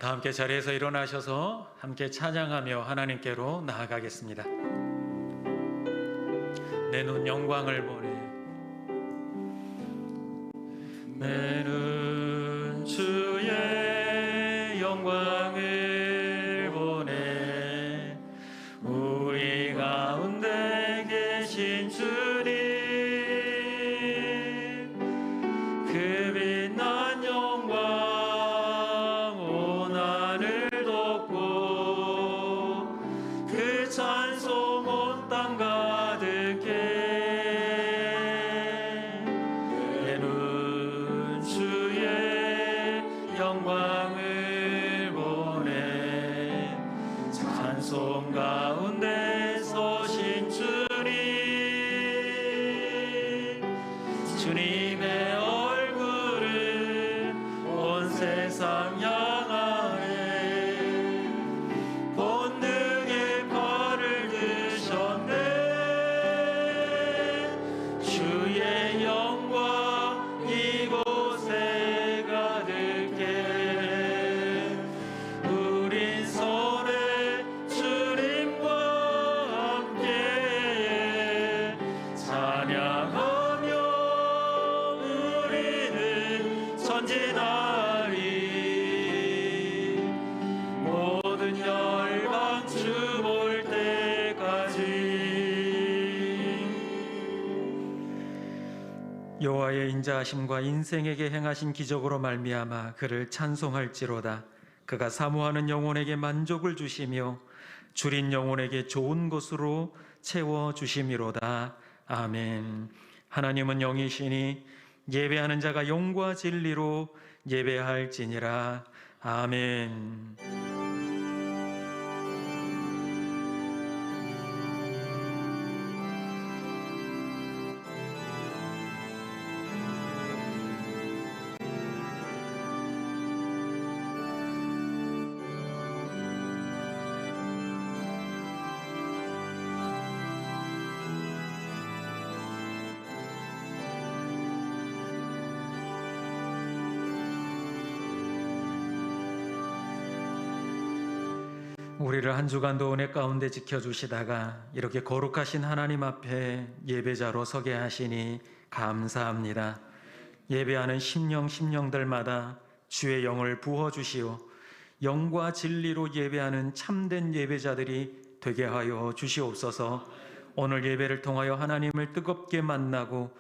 다 함께 자리에서 일어나셔서 함께 찬양하며 하나님께로 나아가겠습니다. 내 눈 영광을 보네. 내 눈 주의 영광을 보네. 우리 가운데 계신 주님, 그 빛난 영광 온 하늘 덮고 그 찬송 온 땅 가득해. 내 눈 주의 영광을 보네. 찬송 가운데 서신 주님, 주님의 얼굴을 온 세상 향하네. 본능의 벌을 드셨네. 주의 영광 이곳에 가득해. 우린 손에 주님과 함께 찬양하며 우리는 전진하리. 모든 열방 주 볼 때까지. 여호와의 인자하심과 인생에게 행하신 기적으로 말미암아 그를 찬송할지로다. 그가 사모하는 영혼에게 만족을 주시며 줄인 영혼에게 좋은 것으로 채워 주심이로다. 아멘. 하나님은 영이시니 예배하는 자가 영과 진리로 예배할지니라. 아멘. 우리를 한 주간도 은혜 가운데 지켜주시다가 이렇게 거룩하신 하나님 앞에 예배자로 서게 하시니 감사합니다. 예배하는 심령들마다 주의 영을 부어주시오. 영과 진리로 예배하는 참된 예배자들이 되게 하여 주시옵소서. 오늘 예배를 통하여 하나님을 뜨겁게 만나고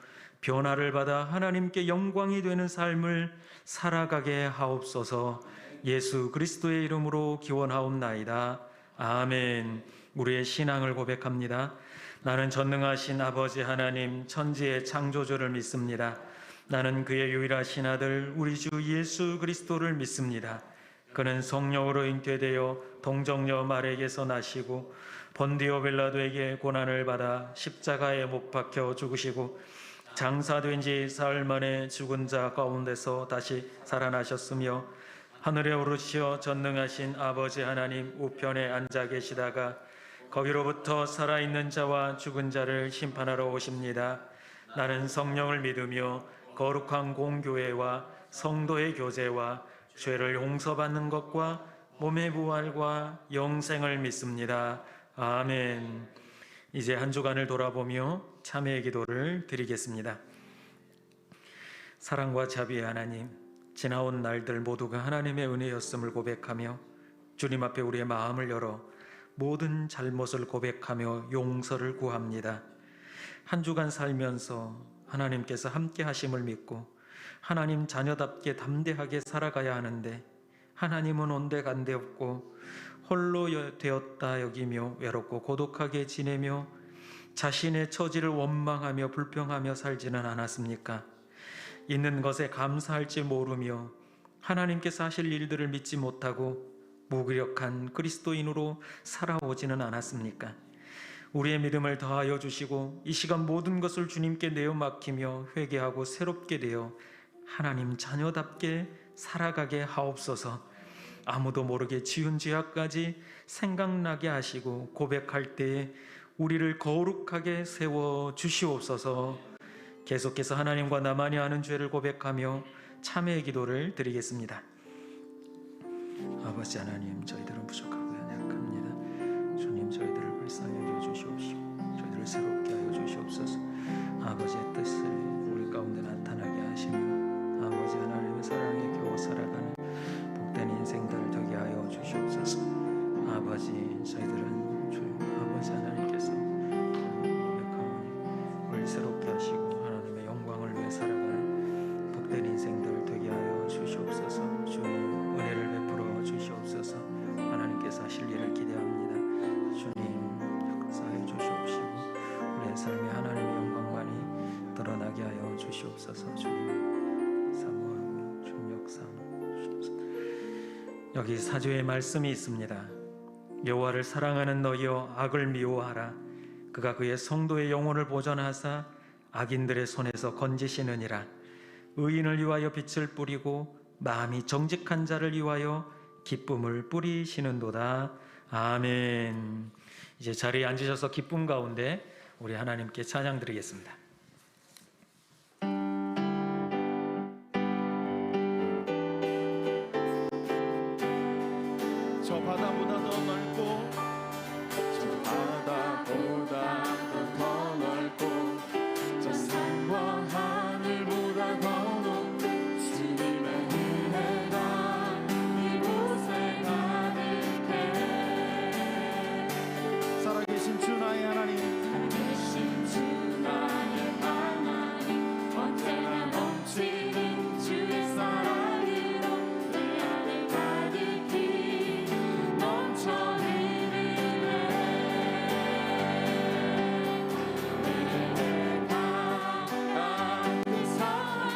변화를 받아 하나님께 영광이 되는 삶을 살아가게 하옵소서. 예수 그리스도의 이름으로 기원하옵나이다. 아멘. 우리의 신앙을 고백합니다. 나는 전능하신 아버지 하나님 천지의 창조주를 믿습니다. 나는 그의 유일하신 아들 우리 주 예수 그리스도를 믿습니다. 그는 성령으로 잉태되어 동정녀 마리아에게서 나시고 본디오 빌라도에게 고난을 받아 십자가에 못 박혀 죽으시고 장사된 지 사흘 만에 죽은 자 가운데서 다시 살아나셨으며 하늘에 오르시어 전능하신 아버지 하나님 우편에 앉아 계시다가 거기로부터 살아있는 자와 죽은 자를 심판하러 오십니다. 나는 성령을 믿으며 거룩한 공교회와 성도의 교제와 죄를 용서받는 것과 몸의 부활과 영생을 믿습니다. 아멘. 이제 한 주간을 돌아보며 참회의 기도를 드리겠습니다. 사랑과 자비의 하나님, 지나온 날들 모두가 하나님의 은혜였음을 고백하며 주님 앞에 우리의 마음을 열어 모든 잘못을 고백하며 용서를 구합니다. 한 주간 살면서 하나님께서 함께 하심을 믿고 하나님 자녀답게 담대하게 살아가야 하는데 하나님은 온데간데 없고 홀로 되었다 여기며 외롭고 고독하게 지내며 자신의 처지를 원망하며 불평하며 살지는 않았습니까? 있는 것에 감사할지 모르며 하나님께서 하실 일들을 믿지 못하고 무기력한 그리스도인으로 살아오지는 않았습니까? 우리의 믿음을 더하여 주시고 이 시간 모든 것을 주님께 내어 맡기며 회개하고 새롭게 되어 하나님 자녀답게 살아가게 하옵소서. 아무도 모르게 지은 죄악까지 생각나게 하시고 고백할 때에 우리를 거룩하게 세워 주시옵소서. 계속해서 하나님과 나만이 아는 죄를 고백하며 참회의 기도를 드리겠습니다. 아버지 하나님, 저희들은 부족하고 연약합니다. 주님, 저희들을 불쌍히 여겨 주시옵시고 저희들을 새롭게 하여 주시옵소서. 아버지의 뜻을 우리 가운데 나타나게 하시며 아버지 하나님의 사랑에 겨워 살아가는 복된 인생들 되게 하여 주시옵소서. 아버지, 저희들은 주 아버지 하나님께서 우리를 새롭게 하시고 하나님의 영광을 위해 살아가는 복된 인생들 되게 하여 주시옵소서. 주님, 은혜를 베풀어 주시옵소서. 하나님께서 하실 일을 기대합니다. 주님, 역사해 주시옵시고 우리의 삶에 하나님의 영광만이 드러나게 하여 주시옵소서. 주님, 사모하고 주님 역사하여 주시옵소서. 여기 사주의 말씀이 있습니다. 여호와를 사랑하는 너희여, 악을 미워하라. 그가 그의 성도의 영혼을 보존하사 악인들의 손에서 건지시느니라. 의인을 위하여 빛을 뿌리고 마음이 정직한 자를 위하여 기쁨을 뿌리시는도다. 아멘. 이제 자리에 앉으셔서 기쁨 가운데 우리 하나님께 찬양 드리겠습니다. 저 바다보다 더 넓고 저 바다보다 더 넓고 저 산과 하늘보다 더 높은 주님의 은혜가 이곳에 가득해. 살아계신 주 나의 하나님, 살아계신 주 나의 하나님, 언제나 넘치는 주의 사랑으로 내 안에 가득히 넘쳐 흐르네. 내게 가까운 사랑,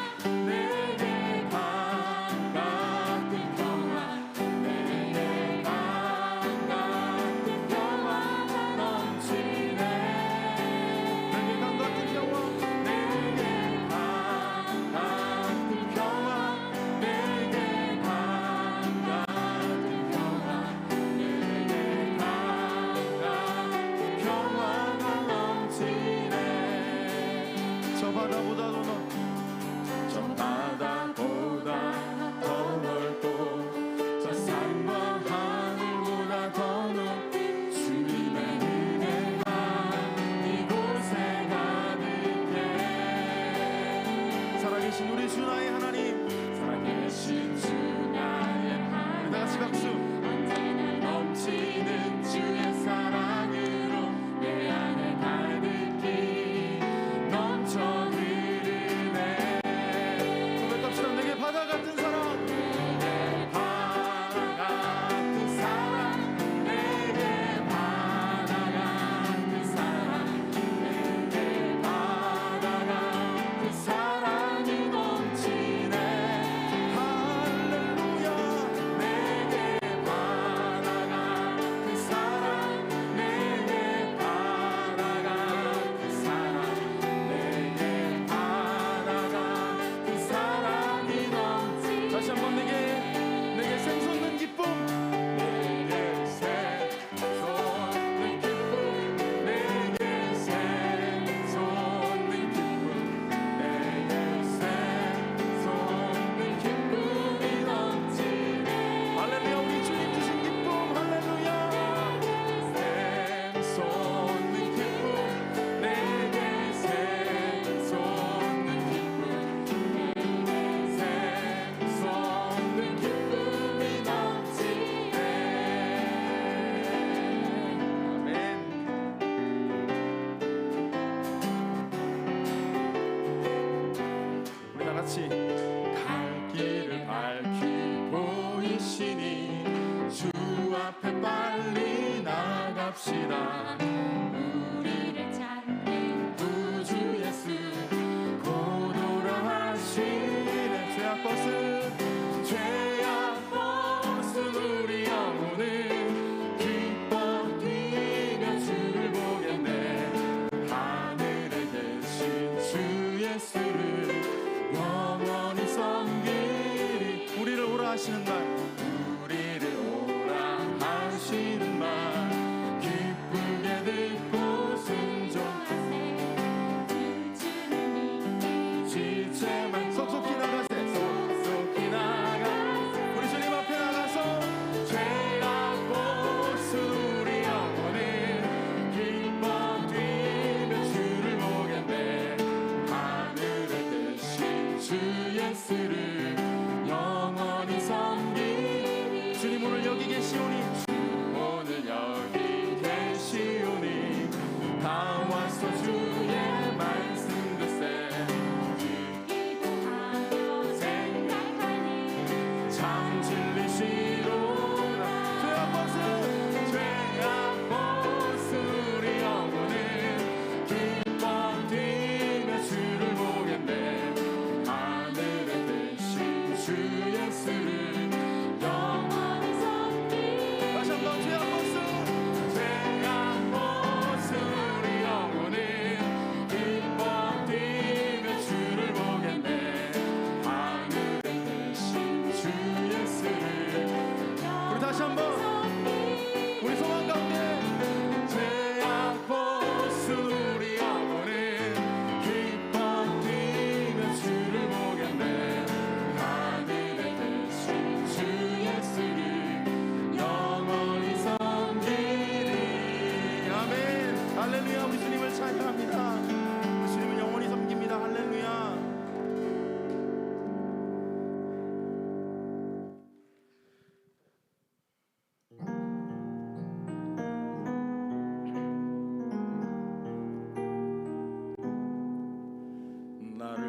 내게 가까운 평화, 내게 가까운 평화가 넘치네. 내게 가까운 평화, 내게 가까운 평화, 내게 가까운 평화, 내게 가까운 평화가 넘치네. 저 바다보다 더 넓고 저 바다보다 더 넓고 저 산과 하늘보다 더 높은 주님의 은혜가 이곳에 가득해. 살아계신 우리 주 나의 하나님, 살아계신 주 나의 하나님, 다 같이 박수. 언제나 넘치는 주의 사랑으로 내 안에 가득히 넘쳐 흐르네. 고백합시다. 내게 바다 같은 사랑, 내게 바다 같은 사랑, 내게 바다 같은 사랑, 내게 바다 같은 사랑이 넘치네. 할렐루야. 내게 바다 같은 사랑, 내게 바다 같은 사랑, 내게 바다 같은 사랑이 넘치네. 다시 한번 내게 샘솟는 기쁨, 내게 샘솟는 기쁨, 내게 샘솟는 기쁨, 내게 샘솟는 기쁨이 넘치네. 할렐루야. 우리 주님 주신 기쁨, 할렐루야. 샘솟는 기쁨, 내게 샘솟는 기쁨, 내게 샘솟는 기쁨이 넘치네. 아멘. 우리 다 같이 갈 길을 밝히 보이시니 주 앞에 빨리 나갑시다. 우리를 찾는 구주 예수 곧 오라 하시네. 죄악 벗은 우리 영혼은 기뻐 뛰며 주를 보겠네. 하늘에 계신 주 예수를 영원히 섬기리. 우리를 오라 하시는 날, 우리를 오라 하시는 날 기쁘게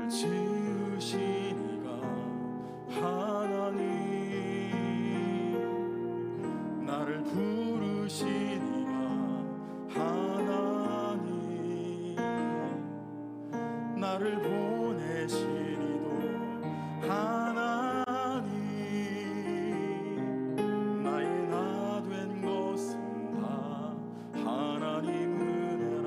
지으신 이가 하나님, 나를 부르신 이가 하나님, 나를 보내신 이도 하나님, 나의 나 된 것은 다 하나님 은혜라.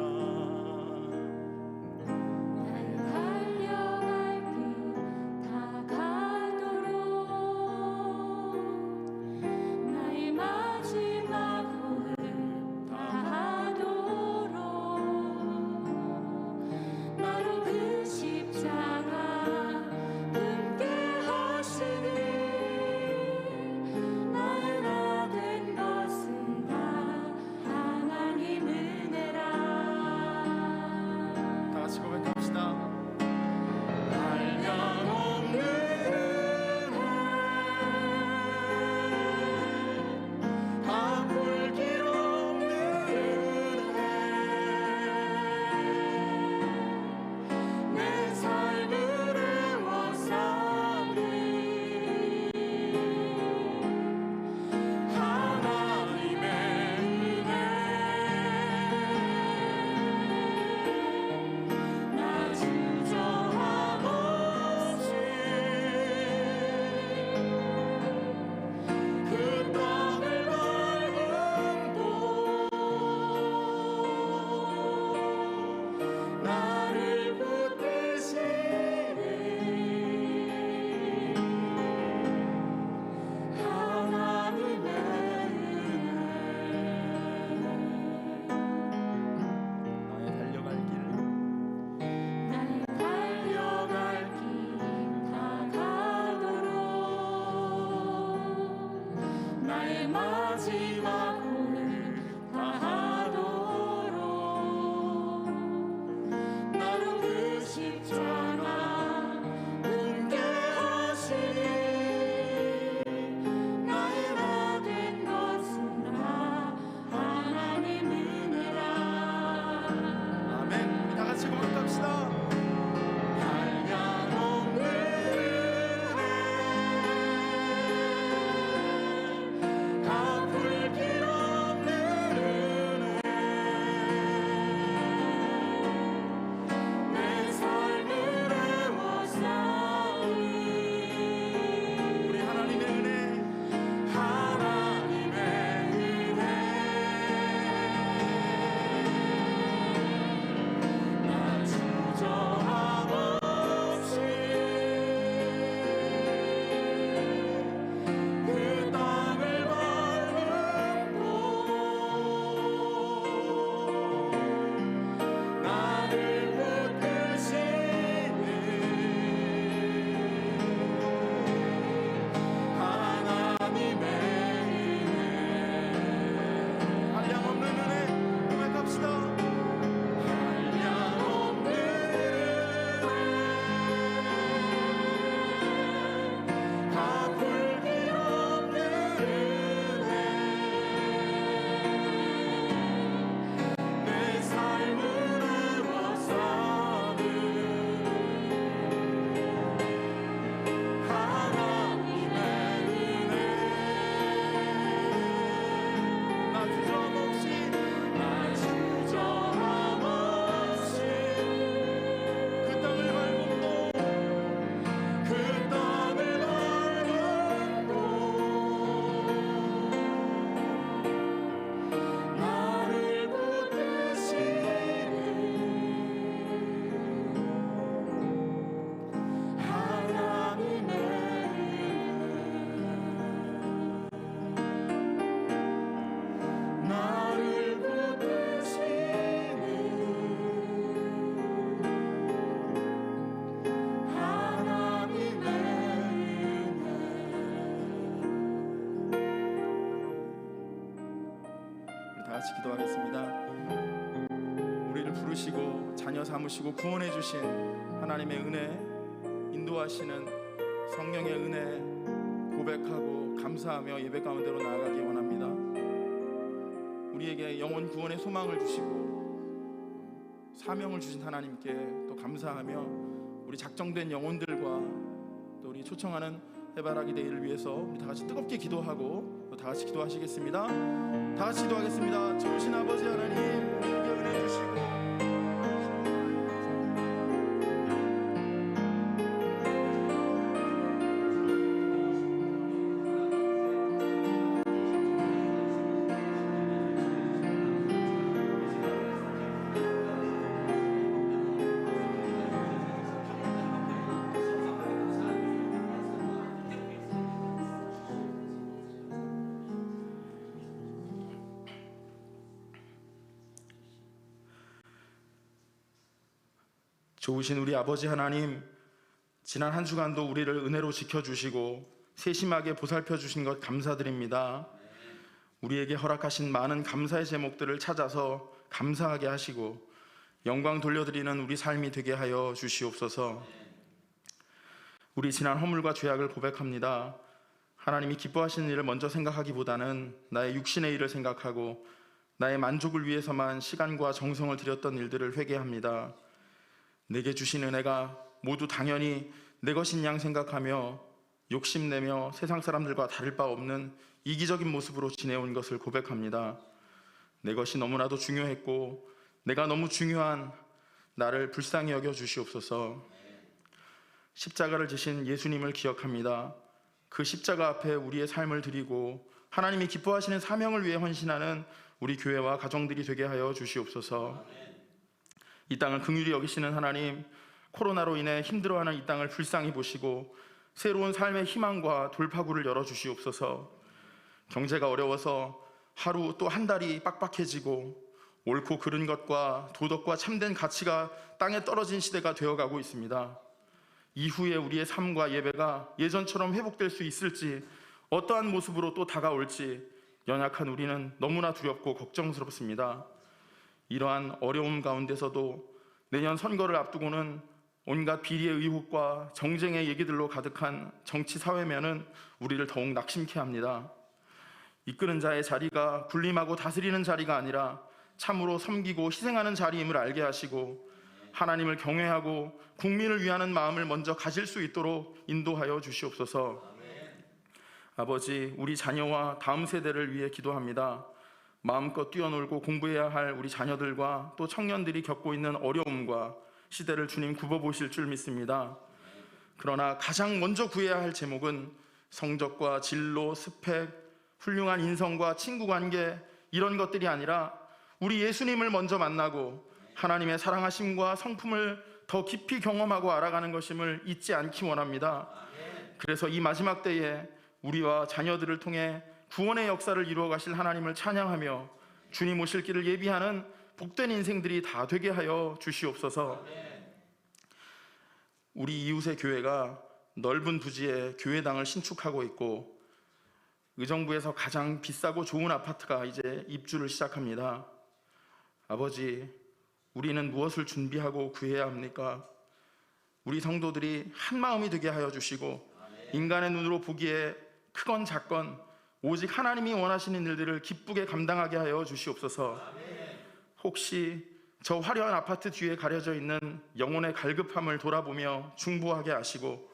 같이 기도하겠습니다. 우리를 부르시고 자녀 삼으시고 구원해 주신 하나님의 은혜, 인도하시는 성령의 은혜 고백하고 감사하며 예배 가운데로 나아가기 원합니다. 우리에게 영혼 구원의 소망을 주시고 사명을 주신 하나님께 또 감사하며 우리 작정된 영혼들과 또 우리 초청하는 해바라기 데이를 위해서 우리 다 같이 뜨겁게 기도하고 또 다 같이 기도하시겠습니다. 다 같이 기도하겠습니다. 좋으신 아버지 하나님, 우리에게 은혜 주시고 좋으신 우리 아버지 하나님, 지난 한 주간도 우리를 은혜로 지켜주시고 세심하게 보살펴주신 것 감사드립니다. 우리에게 허락하신 많은 감사의 제목들을 찾아서 감사하게 하시고 영광 돌려드리는 우리 삶이 되게 하여 주시옵소서. 우리 지난 허물과 죄악을 고백합니다. 하나님이 기뻐하시는 일을 먼저 생각하기보다는 나의 육신의 일을 생각하고 나의 만족을 위해서만 시간과 정성을 들였던 일들을 회개합니다. 내게 주신 은혜가 모두 당연히 내 것인 양 생각하며 욕심내며 세상 사람들과 다를 바 없는 이기적인 모습으로 지내온 것을 고백합니다. 내 것이 너무나도 중요했고 내가 너무 중요한 나를 불쌍히 여겨 주시옵소서. 십자가를 지신 예수님을 기억합니다. 그 십자가 앞에 우리의 삶을 드리고 하나님이 기뻐하시는 사명을 위해 헌신하는 우리 교회와 가정들이 되게 하여 주시옵소서. 이 땅을 긍휼히 여기시는 하나님, 코로나로 인해 힘들어하는 이 땅을 불쌍히 보시고 새로운 삶의 희망과 돌파구를 열어주시옵소서. 경제가 어려워서 하루 또 한 달이 빡빡해지고 옳고 그른 것과 도덕과 참된 가치가 땅에 떨어진 시대가 되어가고 있습니다. 이후에 우리의 삶과 예배가 예전처럼 회복될 수 있을지, 어떠한 모습으로 또 다가올지 연약한 우리는 너무나 두렵고 걱정스럽습니다. 이러한 어려움 가운데서도 내년 선거를 앞두고는 온갖 비리의 의혹과 정쟁의 얘기들로 가득한 정치 사회면은 우리를 더욱 낙심케 합니다. 이끄는 자의 자리가 군림하고 다스리는 자리가 아니라 참으로 섬기고 희생하는 자리임을 알게 하시고 하나님을 경외하고 국민을 위하는 마음을 먼저 가질 수 있도록 인도하여 주시옵소서. 아버지, 우리 자녀와 다음 세대를 위해 기도합니다. 마음껏 뛰어놀고 공부해야 할 우리 자녀들과 또 청년들이 겪고 있는 어려움과 시대를 주님 굽어보실 줄 믿습니다. 그러나 가장 먼저 구해야 할 제목은 성적과 진로, 스펙, 훌륭한 인성과 친구관계 이런 것들이 아니라 우리 예수님을 먼저 만나고 하나님의 사랑하심과 성품을 더 깊이 경험하고 알아가는 것임을 잊지 않기 원합니다. 그래서 이 마지막 때에 우리와 자녀들을 통해 구원의 역사를 이루어 가실 하나님을 찬양하며 주님 오실 길을 예비하는 복된 인생들이 다 되게 하여 주시옵소서. 우리 이웃의 교회가 넓은 부지에 교회당을 신축하고 있고 의정부에서 가장 비싸고 좋은 아파트가 이제 입주를 시작합니다. 아버지, 우리는 무엇을 준비하고 구해야 합니까? 우리 성도들이 한 마음이 되게 하여 주시고 인간의 눈으로 보기에 크건 작건 오직 하나님이 원하시는 일들을 기쁘게 감당하게 하여 주시옵소서. 혹시 저 화려한 아파트 뒤에 가려져 있는 영혼의 갈급함을 돌아보며 중보하게 하시고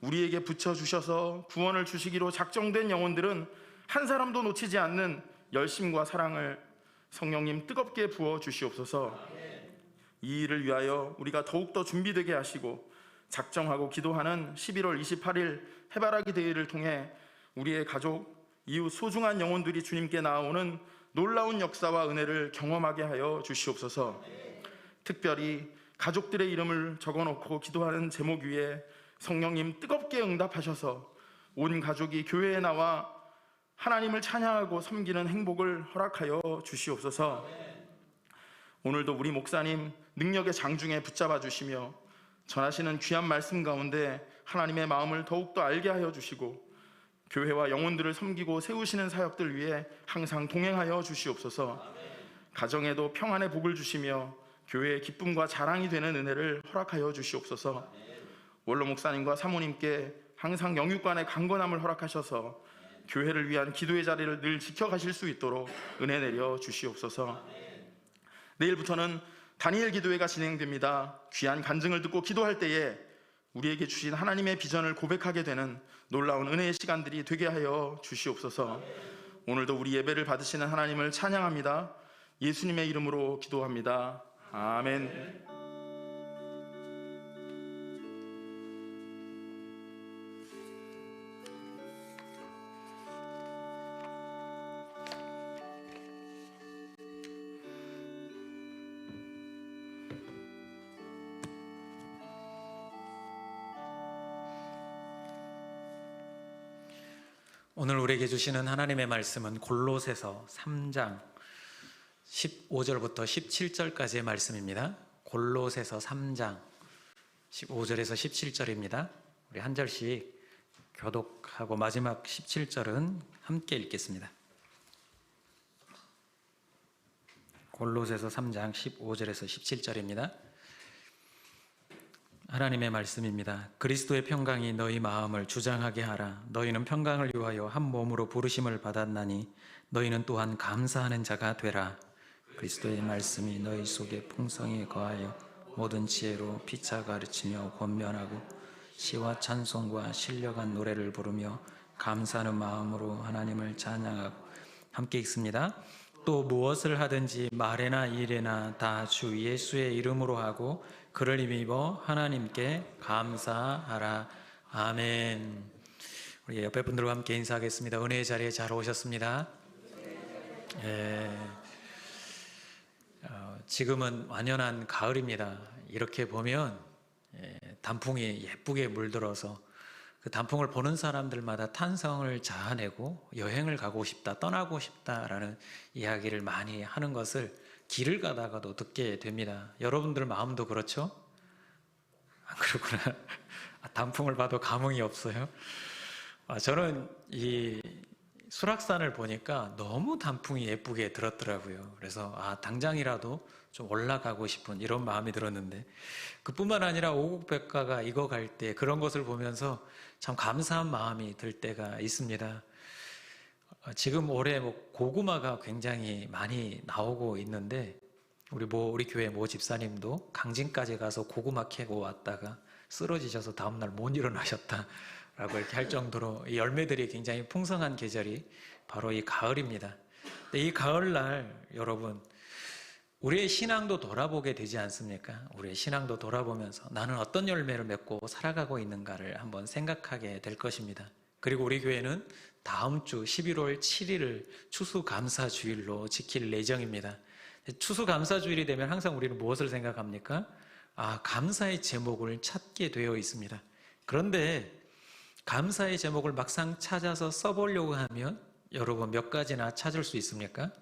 우리에게 붙여주셔서 구원을 주시기로 작정된 영혼들은 한 사람도 놓치지 않는 열심과 사랑을 성령님 뜨겁게 부어 주시옵소서. 이 일을 위하여 우리가 더욱더 준비되게 하시고 작정하고 기도하는 11월 28일 해바라기 데이를 통해 우리의 가족, 이웃 소중한 영혼들이 주님께 나아오는 놀라운 역사와 은혜를 경험하게 하여 주시옵소서. 특별히 가족들의 이름을 적어놓고 기도하는 제목 위에 성령님 뜨겁게 응답하셔서 온 가족이 교회에 나와 하나님을 찬양하고 섬기는 행복을 허락하여 주시옵소서. 오늘도 우리 목사님 능력의 장중에 붙잡아 주시며 전하시는 귀한 말씀 가운데 하나님의 마음을 더욱더 알게 하여 주시고 교회와 영혼들을 섬기고 세우시는 사역들 위해 항상 동행하여 주시옵소서. 가정에도 평안의 복을 주시며 교회의 기쁨과 자랑이 되는 은혜를 허락하여 주시옵소서. 원로 목사님과 사모님께 항상 영육간의 강건함을 허락하셔서 교회를 위한 기도의 자리를 늘 지켜가실 수 있도록 은혜 내려 주시옵소서. 내일부터는 다니엘 기도회가 진행됩니다. 귀한 간증을 듣고 기도할 때에 우리에게 주신 하나님의 비전을 고백하게 되는 놀라운 은혜의 시간들이 되게 하여 주시옵소서. 오늘도 우리 예배를 받으시는 하나님을 찬양합니다. 예수님의 이름으로 기도합니다. 아멘. 오늘 우리에게 주시는 하나님의 말씀은 골로새서 3장 15절부터 17절까지의 말씀입니다. 골로새서 3장 15절에서 17절입니다. 우리 한 절씩 교독하고 마지막 17절은 함께 읽겠습니다. 골로새서 3장 15절에서 17절입니다. 하나님의 말씀입니다. 그리스도의 평강이 너희 마음을 주장하게 하라. 너희는 평강을 위하여 한 몸으로 부르심을 받았나니 너희는 또한 감사하는 자가 되라. 그리스도의 말씀이 너희 속에 풍성히 거하여 모든 지혜로 피차 가르치며 권면하고 시와 찬송과 신령한 노래를 부르며 감사하는 마음으로 하나님을 찬양하고 함께 읽습니다. 또 무엇을 하든지 말에나 일에나 다 주 예수의 이름으로 하고 그를 힘입어 하나님께 감사하라. 아멘. 우리 옆에 분들과 함께 인사하겠습니다. 은혜의 자리에 잘 오셨습니다. 지금은 완연한 가을입니다. 이렇게 보면 단풍이 예쁘게 물들어서 그 단풍을 보는 사람들마다 탄성을 자아내고 여행을 가고 싶다, 떠나고 싶다라는 이야기를 많이 하는 것을 길을 가다가도 듣게 됩니다. 여러분들 마음도 그렇죠? 안 그렇구나. 단풍을 봐도 감흥이 없어요. 저는 이 수락산을 보니까 너무 단풍이 예쁘게 들었더라고요. 그래서 당장이라도 좀 올라가고 싶은 이런 마음이 들었는데, 그뿐만 아니라 오국백과가 익어갈 때 그런 것을 보면서 참 감사한 마음이 들 때가 있습니다. 지금 올해 고구마가 굉장히 많이 나오고 있는데 우리 교회 모 집사님도 강진까지 가서 고구마 캐고 왔다가 쓰러지셔서 다음날 못 일어나셨다라고 이렇게 할 정도로 이 열매들이 굉장히 풍성한 계절이 바로 이 가을입니다. 근데 이 가을날 여러분, 우리의 신앙도 돌아보게 되지 않습니까? 우리의 신앙도 돌아보면서 나는 어떤 열매를 맺고 살아가고 있는가를 한번 생각하게 될 것입니다. 그리고 우리 교회는 다음 주 11월 7일을 추수감사주일로 지킬 예정입니다. 추수감사주일이 되면 항상 우리는 무엇을 생각합니까? 감사의 제목을 찾게 되어 있습니다. 그런데 감사의 제목을 막상 찾아서 써보려고 하면 여러분 몇 가지나 찾을 수 있습니까?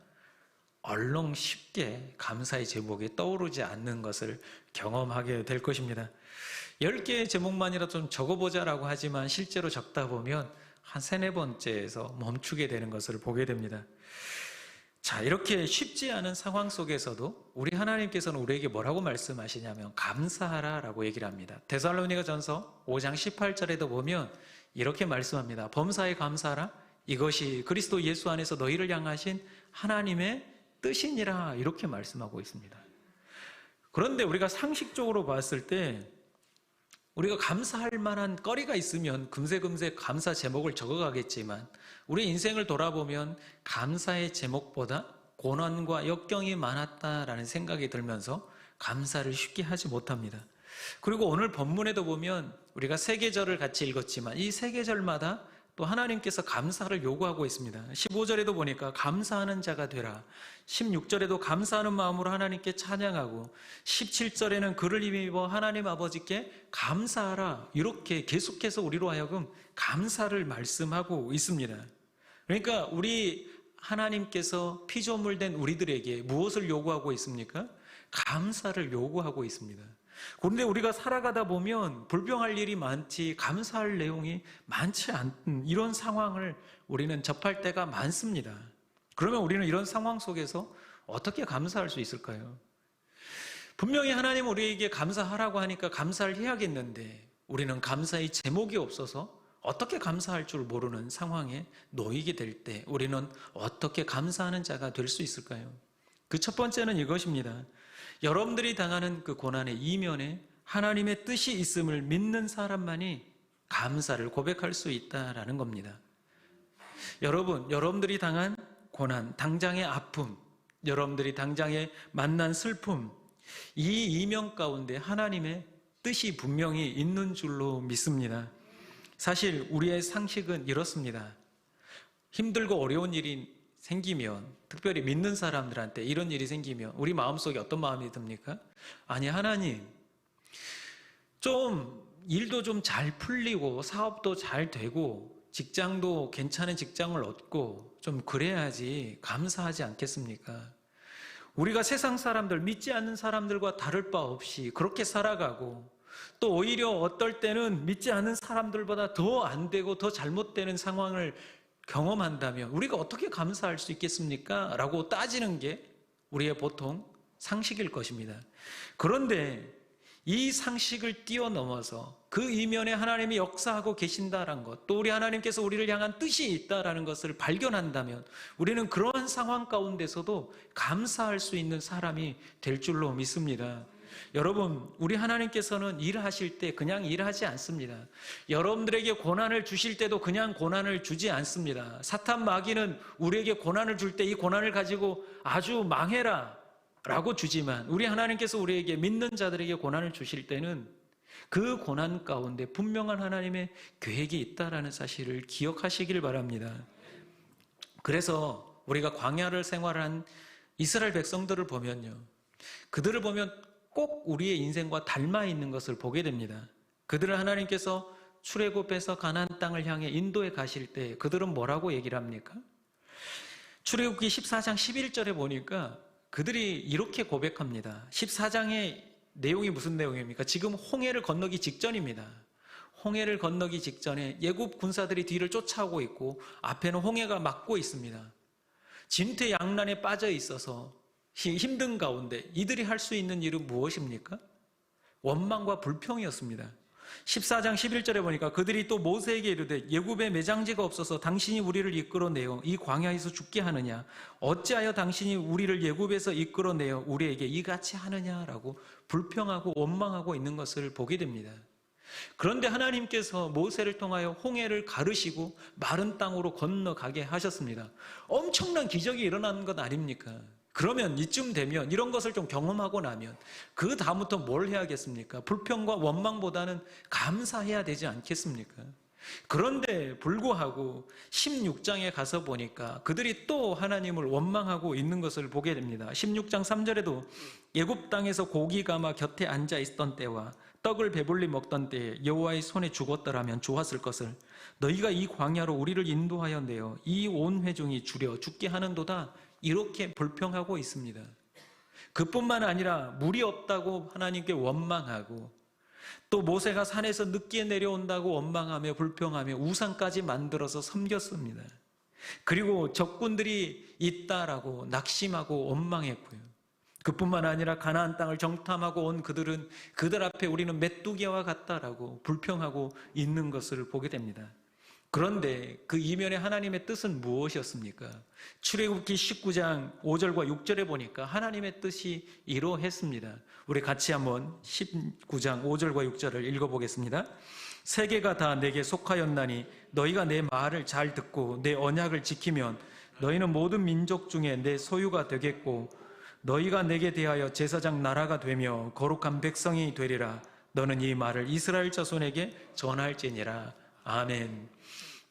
얼렁 쉽게 감사의 제목이 떠오르지 않는 것을 경험하게 될 것입니다. 10개의 제목만이라도 좀 적어보자라고 하지만 실제로 적다 보면 한 3-4번째에서 멈추게 되는 것을 보게 됩니다. 자, 이렇게 쉽지 않은 상황 속에서도 우리 하나님께서는 우리에게 뭐라고 말씀하시냐면 감사하라 라고 얘기를 합니다. 데살로니가전서 5장 18절에도 보면 이렇게 말씀합니다. 범사에 감사하라. 이것이 그리스도 예수 안에서 너희를 향하신 하나님의 뜻이니라, 이렇게 말씀하고 있습니다. 그런데 우리가 상식적으로 봤을 때 우리가 감사할 만한 거리가 있으면 금세금세 감사 제목을 적어가겠지만 우리 인생을 돌아보면 감사의 제목보다 고난과 역경이 많았다라는 생각이 들면서 감사를 쉽게 하지 못합니다. 그리고 오늘 본문에도 보면 우리가 세 계절을 같이 읽었지만 이 세 계절마다 또 하나님께서 감사를 요구하고 있습니다. 15절에도 보니까 감사하는 자가 되라. 16절에도 감사하는 마음으로 하나님께 찬양하고 17절에는 그를 힘입어 하나님 아버지께 감사하라. 이렇게 계속해서 우리로 하여금 감사를 말씀하고 있습니다. 그러니까 우리 하나님께서 피조물 된 우리들에게 무엇을 요구하고 있습니까? 감사를 요구하고 있습니다. 그런데 우리가 살아가다 보면 불평할 일이 많지 감사할 내용이 많지 않은 이런 상황을 우리는 접할 때가 많습니다. 그러면 우리는 이런 상황 속에서 어떻게 감사할 수 있을까요? 분명히 하나님 우리에게 감사하라고 하니까 감사를 해야겠는데 우리는 감사의 제목이 없어서 어떻게 감사할 줄 모르는 상황에 놓이게 될 때 우리는 어떻게 감사하는 자가 될 수 있을까요? 그 첫 번째는 이것입니다. 여러분들이 당하는 그 고난의 이면에 하나님의 뜻이 있음을 믿는 사람만이 감사를 고백할 수 있다라는 겁니다. 여러분, 여러분들이 당한 고난, 당장의 아픔, 여러분들이 당장에 만난 슬픔, 이 이면 가운데 하나님의 뜻이 분명히 있는 줄로 믿습니다. 사실 우리의 상식은 이렇습니다. 힘들고 어려운 일이 생기면, 특별히 믿는 사람들한테 이런 일이 생기면 우리 마음속에 어떤 마음이 듭니까? 아니, 하나님, 좀 일도 좀 잘 풀리고 사업도 잘 되고 직장도 괜찮은 직장을 얻고 좀 그래야지 감사하지 않겠습니까? 우리가 세상 사람들, 믿지 않는 사람들과 다를 바 없이 그렇게 살아가고 또 오히려 어떨 때는 믿지 않는 사람들보다 더 안 되고 더 잘못되는 상황을 경험한다면 우리가 어떻게 감사할 수 있겠습니까? 라고 따지는 게 우리의 보통 상식일 것입니다. 그런데 이 상식을 뛰어넘어서 그 이면에 하나님이 역사하고 계신다는 것, 또 우리 하나님께서 우리를 향한 뜻이 있다는 것을 발견한다면 우리는 그러한 상황 가운데서도 감사할 수 있는 사람이 될 줄로 믿습니다. 여러분, 우리 하나님께서는 일하실 때 그냥 일하지 않습니다. 여러분들에게 고난을 주실 때도 그냥 고난을 주지 않습니다. 사탄 마귀는 우리에게 고난을 줄 때 이 고난을 가지고 아주 망해라 라고 주지만 우리 하나님께서 우리에게 믿는 자들에게 고난을 주실 때는 그 고난 가운데 분명한 하나님의 계획이 있다는 사실을 기억하시길 바랍니다. 그래서 우리가 광야를 생활한 이스라엘 백성들을 보면요, 그들을 보면 꼭 우리의 인생과 닮아 있는 것을 보게 됩니다. 그들을 하나님께서 출애굽해서 가나안 땅을 향해 인도해 가실 때 그들은 뭐라고 얘기를 합니까? 출애굽기 14장 11절에 보니까 그들이 이렇게 고백합니다. 14장의 내용이 무슨 내용입니까? 지금 홍해를 건너기 직전입니다. 홍해를 건너기 직전에 예굽 군사들이 뒤를 쫓아오고 있고 앞에는 홍해가 막고 있습니다. 진퇴양난에 빠져 있어서 힘든 가운데 이들이 할 수 있는 일은 무엇입니까? 원망과 불평이었습니다. 14장 11절에 보니까 그들이 또 모세에게 이르되 예굽에 매장지가 없어서 당신이 우리를 이끌어내어 이 광야에서 죽게 하느냐? 어찌하여 당신이 우리를 예굽에서 이끌어내어 우리에게 이같이 하느냐라고 불평하고 원망하고 있는 것을 보게 됩니다. 그런데 하나님께서 모세를 통하여 홍해를 가르시고 마른 땅으로 건너가게 하셨습니다. 엄청난 기적이 일어나는 것 아닙니까? 그러면 이쯤 되면 이런 것을 좀 경험하고 나면 그 다음부터 뭘 해야겠습니까? 불평과 원망보다는 감사해야 되지 않겠습니까? 그런데 불구하고 16장에 가서 보니까 그들이 또 하나님을 원망하고 있는 것을 보게 됩니다. 16장 3절에도 예굽 땅에서 고기 가마 곁에 앉아 있던 때와 떡을 배불리 먹던 때에 여호와의 손에 죽었더라면 좋았을 것을 너희가 이 광야로 우리를 인도하여 내어 이 온 회중이 주려 죽게 하는도다, 이렇게 불평하고 있습니다. 그뿐만 아니라 물이 없다고 하나님께 원망하고 또 모세가 산에서 늦게 내려온다고 원망하며 불평하며 우상까지 만들어서 섬겼습니다. 그리고 적군들이 있다라고 낙심하고 원망했고요. 그뿐만 아니라 가나안 땅을 정탐하고 온 그들은 그들 앞에 우리는 메뚜기와 같다라고 불평하고 있는 것을 보게 됩니다. 그런데 그 이면에 하나님의 뜻은 무엇이었습니까? 출애굽기 19장 5절과 6절에 보니까 하나님의 뜻이 이루어졌습니다. 우리 같이 한번 19장 5절과 6절을 읽어보겠습니다. 세계가 다 내게 속하였나니 너희가 내 말을 잘 듣고 내 언약을 지키면 너희는 모든 민족 중에 내 소유가 되겠고 너희가 내게 대하여 제사장 나라가 되며 거룩한 백성이 되리라. 너는 이 말을 이스라엘 자손에게 전할지니라. 아멘.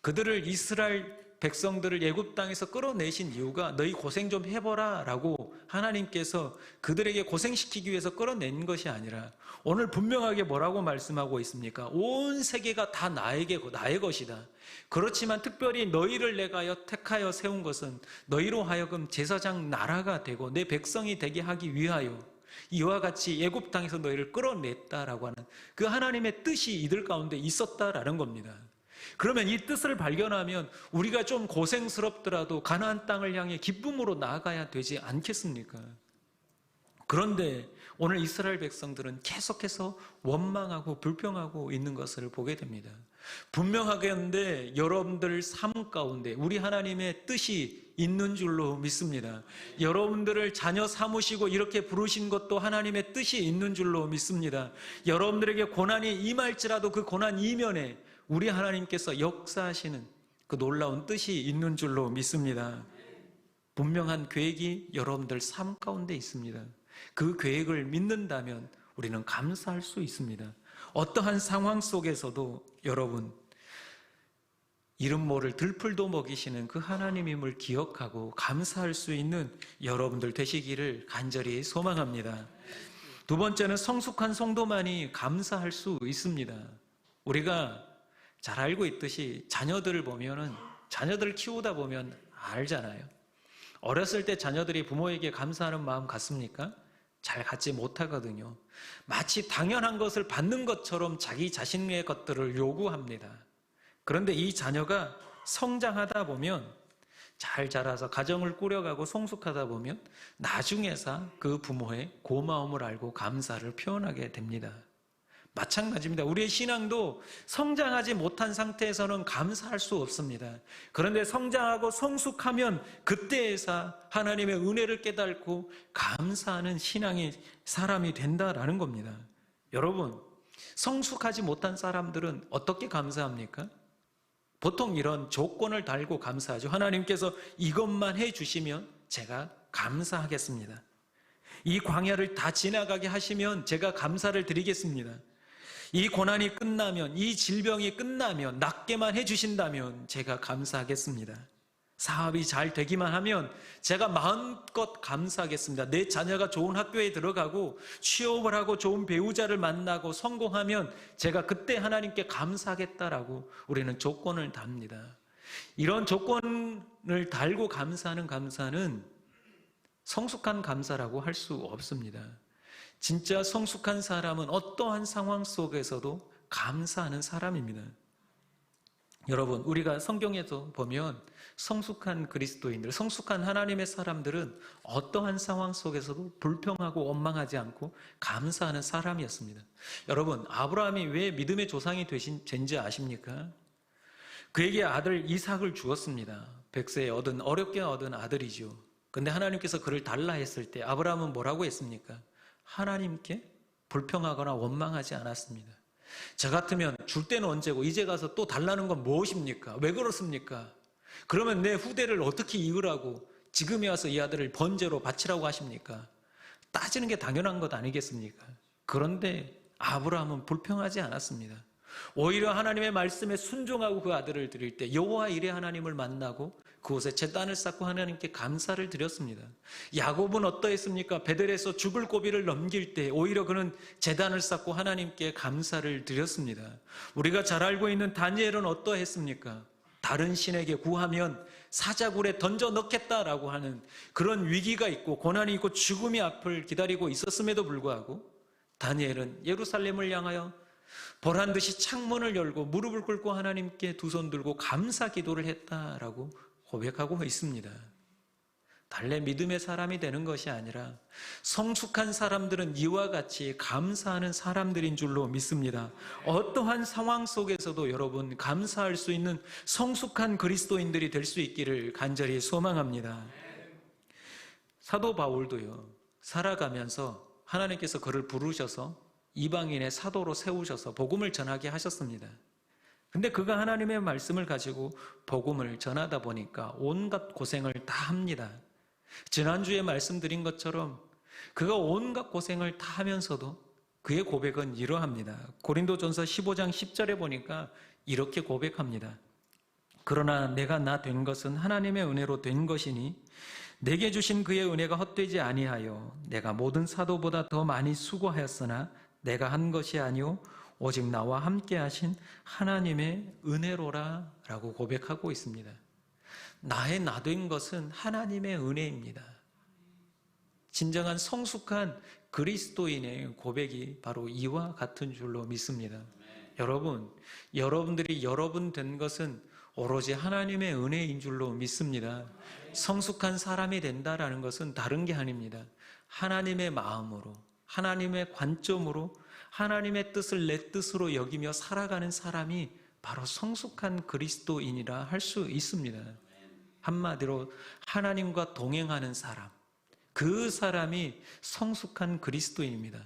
그들을 이스라엘 백성들을 애굽 땅에서 끌어내신 이유가 너희 고생 좀 해보라 라고 하나님께서 그들에게 고생시키기 위해서 끌어낸 것이 아니라 오늘 분명하게 뭐라고 말씀하고 있습니까? 온 세계가 다 나의 것이다. 그렇지만 특별히 너희를 내가 택하여 세운 것은 너희로 하여금 제사장 나라가 되고 내 백성이 되게 하기 위하여 이와 같이 애굽 땅에서 너희를 끌어냈다라고 하는 그 하나님의 뜻이 이들 가운데 있었다라는 겁니다. 그러면 이 뜻을 발견하면 우리가 좀 고생스럽더라도 가나안 땅을 향해 기쁨으로 나아가야 되지 않겠습니까? 그런데 오늘 이스라엘 백성들은 계속해서 원망하고 불평하고 있는 것을 보게 됩니다. 분명하겠는데 여러분들 삶 가운데 우리 하나님의 뜻이 있는 줄로 믿습니다. 여러분들을 자녀 삼으시고 이렇게 부르신 것도 하나님의 뜻이 있는 줄로 믿습니다. 여러분들에게 고난이 임할지라도 그 고난 이면에 우리 하나님께서 역사하시는 그 놀라운 뜻이 있는 줄로 믿습니다. 분명한 계획이 여러분들 삶 가운데 있습니다. 그 계획을 믿는다면 우리는 감사할 수 있습니다. 어떠한 상황 속에서도 여러분, 이름 모를 들풀도 먹이시는 그 하나님임을 기억하고 감사할 수 있는 여러분들 되시기를 간절히 소망합니다. 두 번째는 성숙한 성도만이 감사할 수 있습니다. 우리가 잘 알고 있듯이 자녀들을 키우다 보면 알잖아요. 어렸을 때 자녀들이 부모에게 감사하는 마음 갖습니까? 잘 갖지 못하거든요. 마치 당연한 것을 받는 것처럼 자기 자신의 것들을 요구합니다. 그런데 이 자녀가 성장하다 보면, 잘 자라서 가정을 꾸려가고 성숙하다 보면 나중에서 그 부모의 고마움을 알고 감사를 표현하게 됩니다. 마찬가지입니다. 우리의 신앙도 성장하지 못한 상태에서는 감사할 수 없습니다. 그런데 성장하고 성숙하면 그때에서 하나님의 은혜를 깨닫고 감사하는 신앙의 사람이 된다라는 겁니다. 여러분, 성숙하지 못한 사람들은 어떻게 감사합니까? 보통 이런 조건을 달고 감사하죠. 하나님께서 이것만 해주시면 제가 감사하겠습니다. 이 광야를 다 지나가게 하시면 제가 감사를 드리겠습니다. 이 고난이 끝나면, 이 질병이 끝나면, 낫게만 해주신다면 제가 감사하겠습니다. 사업이 잘 되기만 하면 제가 마음껏 감사하겠습니다. 내 자녀가 좋은 학교에 들어가고 취업을 하고 좋은 배우자를 만나고 성공하면 제가 그때 하나님께 감사하겠다라고 우리는 조건을 답니다. 이런 조건을 달고 감사하는 감사는 성숙한 감사라고 할 수 없습니다. 진짜 성숙한 사람은 어떠한 상황 속에서도 감사하는 사람입니다. 여러분, 우리가 성경에서 보면 성숙한 그리스도인들, 성숙한 하나님의 사람들은 어떠한 상황 속에서도 불평하고 원망하지 않고 감사하는 사람이었습니다. 여러분, 아브라함이 왜 믿음의 조상이 된지 아십니까? 그에게 아들 이삭을 주었습니다. 백세에 어렵게 얻은 아들이죠. 근데 하나님께서 그를 달라 했을 때 아브라함은 뭐라고 했습니까? 하나님께 불평하거나 원망하지 않았습니다. 저 같으면 줄 때는 언제고 이제 가서 또 달라는 건 무엇입니까? 왜 그렇습니까? 그러면 내 후대를 어떻게 이으라고 지금에 와서 이 아들을 번제로 바치라고 하십니까? 따지는 게 당연한 것 아니겠습니까? 그런데 아브라함은 불평하지 않았습니다. 오히려 하나님의 말씀에 순종하고 그 아들을 드릴 때 여호와 이레 하나님을 만나고 그곳에 제단을 쌓고 하나님께 감사를 드렸습니다. 야곱은 어떠했습니까? 베델에서 죽을 고비를 넘길 때 오히려 그는 제단을 쌓고 하나님께 감사를 드렸습니다. 우리가 잘 알고 있는 다니엘은 어떠했습니까? 다른 신에게 구하면 사자굴에 던져 넣겠다라고 하는 그런 위기가 있고 고난이 있고 죽음이 앞을 기다리고 있었음에도 불구하고 다니엘은 예루살렘을 향하여 보란듯이 창문을 열고 무릎을 꿇고 하나님께 두 손 들고 감사 기도를 했다라고 고백하고 있습니다. 달래 믿음의 사람이 되는 것이 아니라 성숙한 사람들은 이와 같이 감사하는 사람들인 줄로 믿습니다. 어떠한 상황 속에서도 여러분 감사할 수 있는 성숙한 그리스도인들이 될 수 있기를 간절히 소망합니다. 사도 바울도요, 살아가면서 하나님께서 그를 부르셔서 이방인의 사도로 세우셔서 복음을 전하게 하셨습니다. 근데 그가 하나님의 말씀을 가지고 복음을 전하다 보니까 온갖 고생을 다 합니다. 지난주에 말씀드린 것처럼 그가 온갖 고생을 다 하면서도 그의 고백은 이러합니다. 고린도전서 15장 10절에 보니까 이렇게 고백합니다. 그러나 내가 나 된 것은 하나님의 은혜로 된 것이니 내게 주신 그의 은혜가 헛되지 아니하여 내가 모든 사도보다 더 많이 수고하였으나 내가 한 것이 아니오 오직 나와 함께 하신 하나님의 은혜로라 라고 고백하고 있습니다. 나의 나 된 것은 하나님의 은혜입니다. 진정한 성숙한 그리스도인의 고백이 바로 이와 같은 줄로 믿습니다. 여러분, 여러분들이 여러분 된 것은 오로지 하나님의 은혜인 줄로 믿습니다. 성숙한 사람이 된다라는 것은 다른 게 아닙니다. 하나님의 마음으로, 하나님의 관점으로 하나님의 뜻을 내 뜻으로 여기며 살아가는 사람이 바로 성숙한 그리스도인이라 할 수 있습니다. 한마디로 하나님과 동행하는 사람, 그 사람이 성숙한 그리스도인입니다.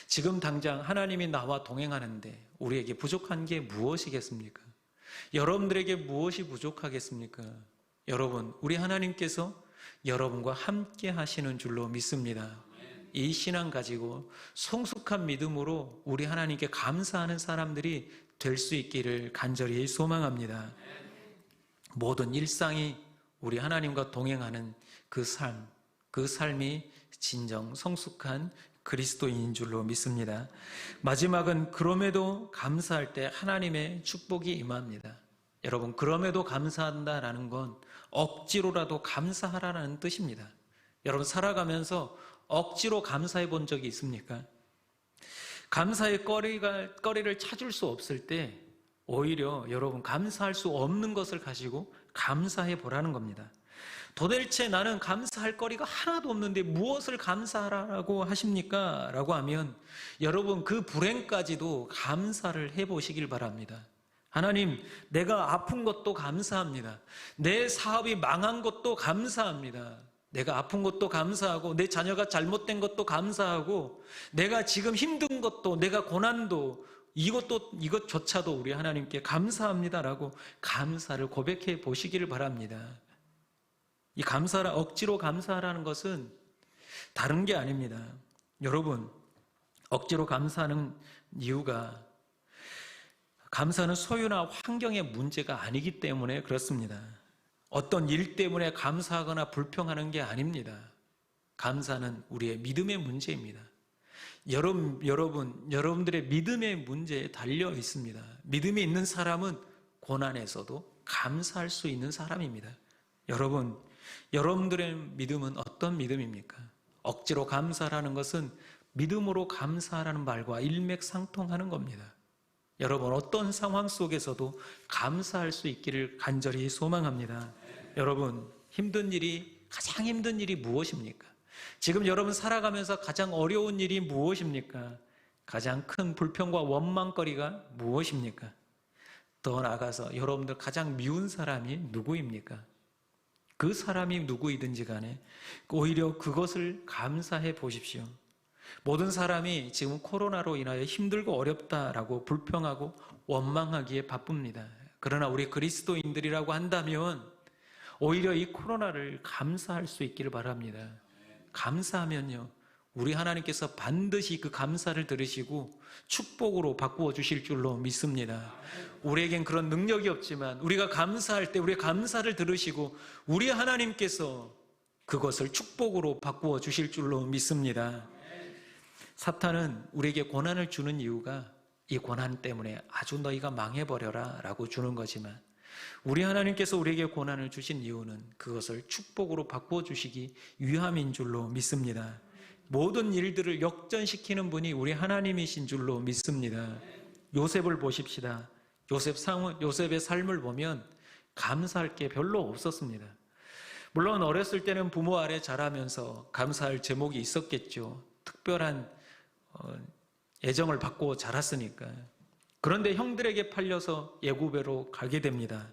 지금 당장 하나님이 나와 동행하는데 우리에게 부족한 게 무엇이겠습니까? 여러분들에게 무엇이 부족하겠습니까? 여러분, 우리 하나님께서 여러분과 함께 하시는 줄로 믿습니다. 이 신앙 가지고 성숙한 믿음으로 우리 하나님께 감사하는 사람들이 될 수 있기를 간절히 소망합니다. 모든 일상이 우리 하나님과 동행하는 그 삶이 진정 성숙한 그리스도인인 줄로 믿습니다. 마지막은 그럼에도 감사할 때 하나님의 축복이 임합니다. 여러분, 그럼에도 감사한다라는 건 억지로라도 감사하라는 뜻입니다. 여러분, 살아가면서 억지로 감사해 본 적이 있습니까? 감사의 거리를 찾을 수 없을 때 오히려 여러분 감사할 수 없는 것을 가지고 감사해 보라는 겁니다. 도대체 나는 감사할 거리가 하나도 없는데 무엇을 감사하라고 하십니까? 라고 하면 여러분 그 불행까지도 감사를 해보시길 바랍니다. 하나님, 내가 아픈 것도 감사합니다. 내 사업이 망한 것도 감사합니다. 내가 아픈 것도 감사하고 내 자녀가 잘못된 것도 감사하고 내가 지금 힘든 것도 내가 고난도 이것조차도 우리 하나님께 감사합니다라고 감사를 고백해 보시기를 바랍니다. 이 억지로 감사하라는 것은 다른 게 아닙니다. 여러분, 억지로 감사하는 이유가 감사는 소유나 환경의 문제가 아니기 때문에 그렇습니다. 어떤 일 때문에 감사하거나 불평하는 게 아닙니다. 감사는 우리의 믿음의 문제입니다. 여러분들의 믿음의 문제에 달려 있습니다. 믿음이 있는 사람은 고난에서도 감사할 수 있는 사람입니다. 여러분들의 믿음은 어떤 믿음입니까? 억지로 감사라는 것은 믿음으로 감사하라는 말과 일맥상통하는 겁니다. 여러분, 어떤 상황 속에서도 감사할 수 있기를 간절히 소망합니다. 여러분, 가장 힘든 일이 무엇입니까? 지금 여러분 살아가면서 가장 어려운 일이 무엇입니까? 가장 큰 불평과 원망거리가 무엇입니까? 더 나아가서 여러분들 가장 미운 사람이 누구입니까? 그 사람이 누구이든지 간에 오히려 그것을 감사해 보십시오. 모든 사람이 지금 코로나로 인하여 힘들고 어렵다라고 불평하고 원망하기에 바쁩니다. 그러나 우리 그리스도인들이라고 한다면 오히려 이 코로나를 감사할 수 있기를 바랍니다. 감사하면요, 우리 하나님께서 반드시 그 감사를 들으시고 축복으로 바꾸어 주실 줄로 믿습니다. 우리에겐 그런 능력이 없지만 우리가 감사할 때 우리의 감사를 들으시고 우리 하나님께서 그것을 축복으로 바꾸어 주실 줄로 믿습니다. 사탄은 우리에게 고난을 주는 이유가 이 고난 때문에 아주 너희가 망해버려라 라고 주는 거지만 우리 하나님께서 우리에게 고난을 주신 이유는 그것을 축복으로 바꾸어 주시기 위함인 줄로 믿습니다. 모든 일들을 역전시키는 분이 우리 하나님이신 줄로 믿습니다. 요셉을 보십시다. 요셉의 삶을 보면 감사할 게 별로 없었습니다. 물론 어렸을 때는 부모 아래 자라면서 감사할 제목이 있었겠죠. 특별한 애정을 받고 자랐으니까. 그런데 형들에게 팔려서 애굽으로 가게 됩니다.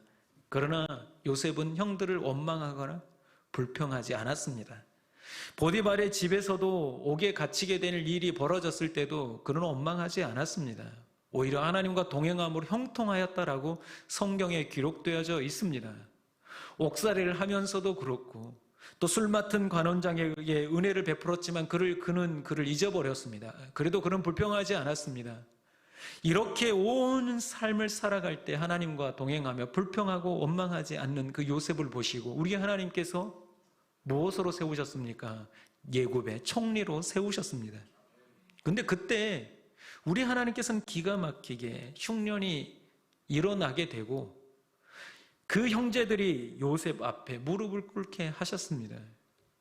그러나 요셉은 형들을 원망하거나 불평하지 않았습니다. 보디발의 집에서도 옥에 갇히게 될 일이 벌어졌을 때도 그는 원망하지 않았습니다. 오히려 하나님과 동행함으로 형통하였다라고 성경에 기록되어져 있습니다. 옥살이를 하면서도 그렇고 또 술 맡은 관원장에게 은혜를 베풀었지만 그는 그를 잊어버렸습니다. 그래도 그는 불평하지 않았습니다. 이렇게 온 삶을 살아갈 때 하나님과 동행하며 불평하고 원망하지 않는 그 요셉을 보시고 우리 하나님께서 무엇으로 세우셨습니까? 예굽의 총리로 세우셨습니다. 근데 그때 우리 하나님께서는 기가 막히게 흉년이 일어나게 되고 그 형제들이 요셉 앞에 무릎을 꿇게 하셨습니다.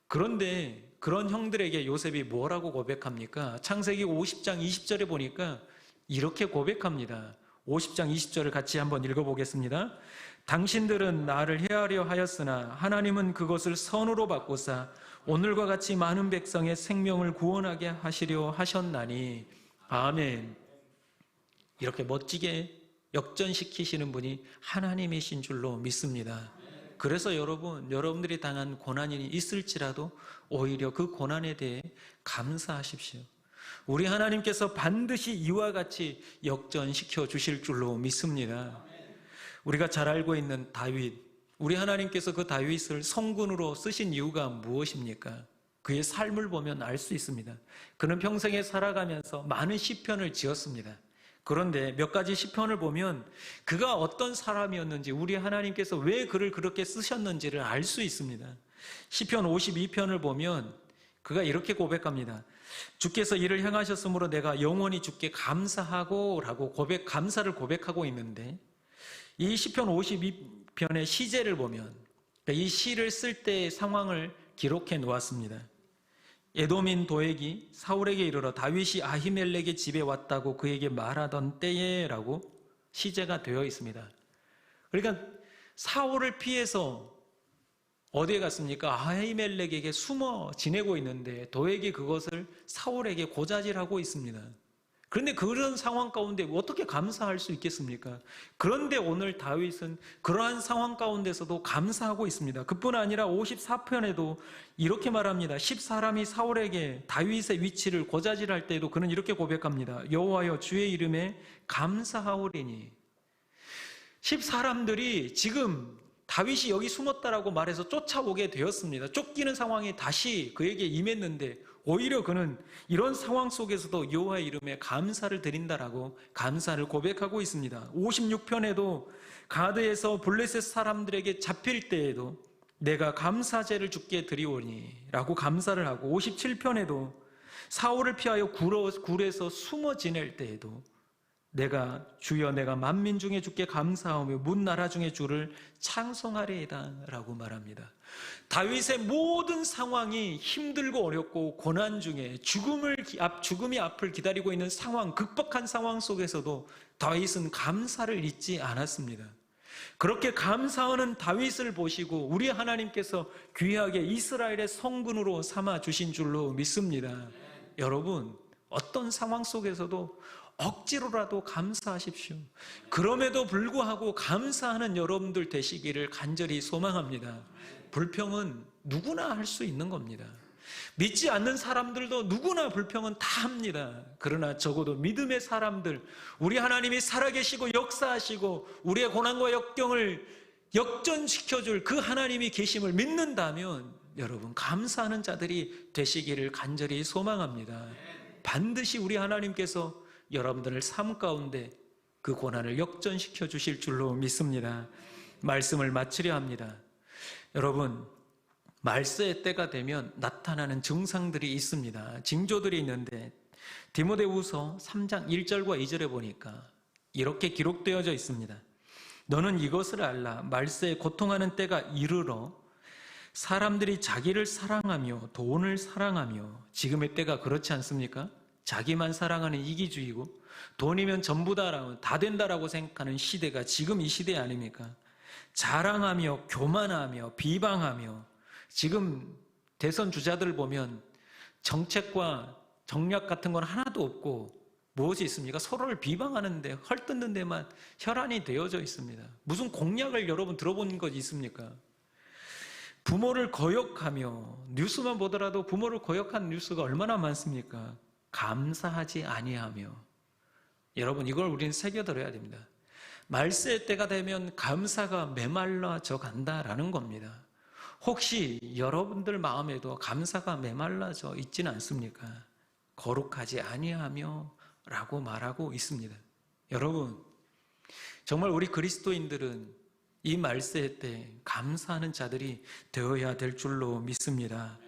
그런데 그런 형들에게 요셉이 뭐라고 고백합니까? 창세기 50장 20절에 보니까 이렇게 고백합니다. 50장 20절을 같이 한번 읽어보겠습니다. 당신들은 나를 해하려 하였으나 하나님은 그것을 선으로 바꾸사 오늘과 같이 많은 백성의 생명을 구원하게 하시려 하셨나니 아멘. 이렇게 멋지게 역전시키시는 분이 하나님이신 줄로 믿습니다. 그래서 여러분들이 당한 고난이 있을지라도 오히려 그 고난에 대해 감사하십시오. 우리 하나님께서 반드시 이와 같이 역전시켜 주실 줄로 믿습니다. 우리가 잘 알고 있는 다윗, 우리 하나님께서 그 다윗을 성군으로 쓰신 이유가 무엇입니까? 그의 삶을 보면 알 수 있습니다. 그는 평생에 살아가면서 많은 시편을 지었습니다. 그런데 몇 가지 시편을 보면 그가 어떤 사람이었는지, 우리 하나님께서 왜 그를 그렇게 쓰셨는지를 알 수 있습니다. 시편 52편을 보면 그가 이렇게 고백합니다. 주께서 이를 행하셨으므로 내가 영원히 주께 감사하고 라고 감사를 고백하고 있는데, 이 시편 52편의 시제를 보면 이 시를 쓸 때의 상황을 기록해 놓았습니다. 에돔인 도액이 사울에게 이르러 다윗이 아히멜렉의 집에 왔다고 그에게 말하던 때에 라고 시제가 되어 있습니다. 그러니까 사울을 피해서 어디에 갔습니까? 아히멜렉에게 숨어 지내고 있는데 도액이 그것을 사울에게 고자질하고 있습니다. 그런데 그런 상황 가운데 어떻게 감사할 수 있겠습니까? 그런데 오늘 다윗은 그러한 상황 가운데서도 감사하고 있습니다. 그뿐 아니라 54편에도 이렇게 말합니다. 10사람이 사울에게 다윗의 위치를 고자질할 때에도 그는 이렇게 고백합니다. 여호와여 주의 이름에 감사하오리니. 10사람들이 지금 다윗이 여기 숨었다라고 말해서 쫓아오게 되었습니다. 쫓기는 상황이 다시 그에게 임했는데 오히려 그는 이런 상황 속에서도 여호와의 이름에 감사를 드린다라고 감사를 고백하고 있습니다. 56편에도 가드에서 블레셋 사람들에게 잡힐 때에도 내가 감사제를 주께 드리오니 라고 감사를 하고, 57편에도 사울을 피하여 굴에서 숨어 지낼 때에도 내가 주여 내가 만민 중에 주께 감사하며 문 나라 중에 주를 찬송하리이다 라고 말합니다. 다윗의 모든 상황이 힘들고 어렵고 고난 중에 죽음이 앞을 기다리고 있는 상황, 극박한 상황 속에서도 다윗은 감사를 잊지 않았습니다. 그렇게 감사하는 다윗을 보시고 우리 하나님께서 귀하게 이스라엘의 성군으로 삼아 주신 줄로 믿습니다. 여러분, 어떤 상황 속에서도 억지로라도 감사하십시오. 그럼에도 불구하고 감사하는 여러분들 되시기를 간절히 소망합니다. 불평은 누구나 할 수 있는 겁니다. 믿지 않는 사람들도 누구나 불평은 다 합니다. 그러나 적어도 믿음의 사람들, 우리 하나님이 살아계시고 역사하시고 우리의 고난과 역경을 역전시켜줄 그 하나님이 계심을 믿는다면 여러분 감사하는 자들이 되시기를 간절히 소망합니다. 반드시 우리 하나님께서 여러분들을 삶 가운데 그 고난을 역전시켜 주실 줄로 믿습니다. 말씀을 마치려 합니다. 여러분, 말세의 때가 되면 나타나는 증상들이 있습니다. 징조들이 있는데 디모데후서 3장 1절과 2절에 보니까 이렇게 기록되어져 있습니다. 너는 이것을 알라. 말세에 고통하는 때가 이르러 사람들이 자기를 사랑하며 돈을 사랑하며, 지금의 때가 그렇지 않습니까? 자기만 사랑하는 이기주의고 돈이면 전부다라고 다 된다라고 생각하는 시대가 지금 이 시대 아닙니까? 자랑하며 교만하며 비방하며, 지금 대선 주자들 보면 정책과 정략 같은 건 하나도 없고 무엇이 있습니까? 서로를 비방하는데 헐뜯는 데만 혈안이 되어져 있습니다. 무슨 공약을 여러분 들어본 것 있습니까? 부모를 거역하며, 뉴스만 보더라도 부모를 거역한 뉴스가 얼마나 많습니까? 감사하지 아니하며. 여러분, 이걸 우리는 새겨들어야 됩니다. 말세의 때가 되면 감사가 메말라져 간다라는 겁니다. 혹시 여러분들 마음에도 감사가 메말라져 있지는 않습니까? 거룩하지 아니하며 라고 말하고 있습니다. 여러분, 정말 우리 그리스도인들은 이 말세의 때 감사하는 자들이 되어야 될 줄로 믿습니다.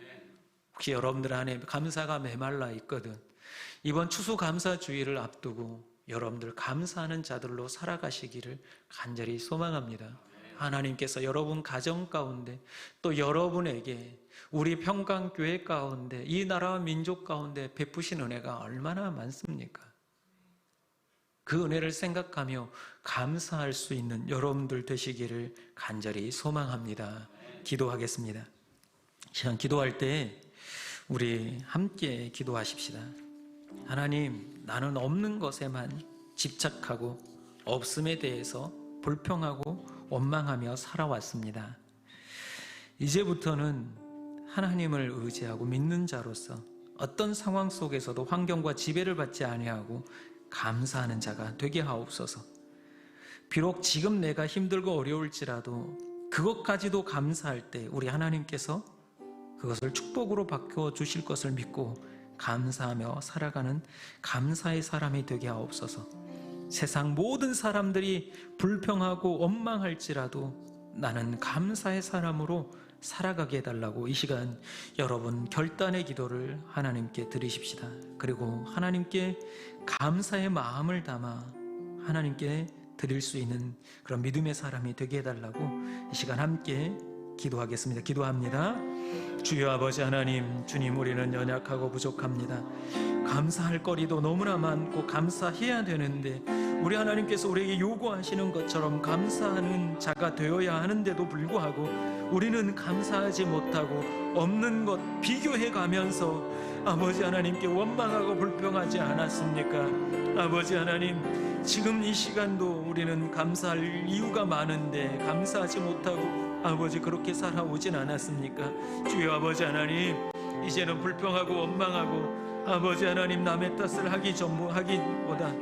혹시 여러분들 안에 감사가 메말라 있거든, 이번 추수감사주의를 앞두고 여러분들 감사하는 자들로 살아가시기를 간절히 소망합니다. 하나님께서 여러분 가정 가운데, 또 여러분에게 우리 평강교회 가운데, 이 나라와 민족 가운데 베푸신 은혜가 얼마나 많습니까? 그 은혜를 생각하며 감사할 수 있는 여러분들 되시기를 간절히 소망합니다. 기도하겠습니다. 시간 기도할 때 우리 함께 기도하십시다. 하나님, 나는 없는 것에만 집착하고 없음에 대해서 불평하고 원망하며 살아왔습니다. 이제부터는 하나님을 의지하고 믿는 자로서 어떤 상황 속에서도 환경과 지배를 받지 아니하고 감사하는 자가 되게 하옵소서. 비록 지금 내가 힘들고 어려울지라도 그것까지도 감사할 때 우리 하나님께서 그것을 축복으로 바꿔 주실 것을 믿고 감사하며 살아가는 감사의 사람이 되게 하옵소서. 세상 모든 사람들이 불평하고 원망할지라도 나는 감사의 사람으로 살아가게 해달라고 이 시간 여러분 결단의 기도를 하나님께 드리십시다. 그리고 하나님께 감사의 마음을 담아 하나님께 드릴 수 있는 그런 믿음의 사람이 되게 해달라고 이 시간 함께 기도하겠습니다. 기도합니다. 주여 아버지 하나님, 주님, 우리는 연약하고 부족합니다. 감사할 거리도 너무나 많고 감사해야 되는데 우리 하나님께서 우리에게 요구하시는 것처럼 감사하는 자가 되어야 하는데도 불구하고 우리는 감사하지 못하고 없는 것 비교해 가면서 아버지 하나님께 원망하고 불평하지 않았습니까? 아버지 하나님, 지금 이 시간도 우리는 감사할 이유가 많은데 감사하지 못하고 아버지 그렇게 살아오진 않았습니까? 주여 아버지 하나님, 이제는 불평하고 원망하고 아버지 하나님 남의 탓을 하기보다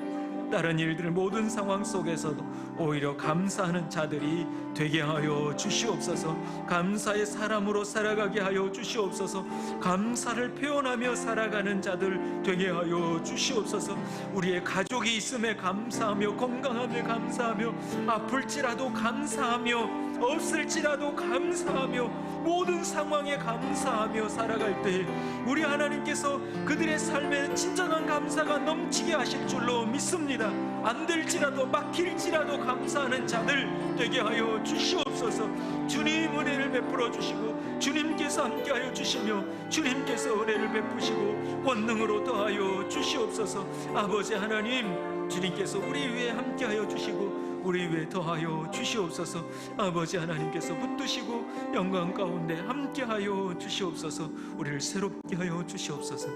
다른 일들 모든 상황 속에서도 오히려 감사하는 자들이 되게 하여 주시옵소서. 감사의 사람으로 살아가게 하여 주시옵소서. 감사를 표현하며 살아가는 자들 되게 하여 주시옵소서. 우리의 가족이 있음에 감사하며 건강함에 감사하며 아플지라도 감사하며 없을지라도 감사하며 모든 상황에 감사하며 살아갈 때 우리 하나님께서 그들의 삶에 진정한 감사가 넘치게 하실 줄로 믿습니다. 안 될지라도 막힐지라도 감사하는 자들 되게 하여 주시옵소서. 주님 은혜를 베풀어 주시고 주님께서 함께하여 주시며 주님께서 은혜를 베푸시고 권능으로 더하여 주시옵소서. 아버지 하나님, 주님께서 우리 위에 함께하여 주시고 우리 위에 더하여 주시옵소서. 아버지 하나님께서 붙드시고 영광 가운데 함께하여 주시옵소서. 우리를 새롭게 하여 주시옵소서.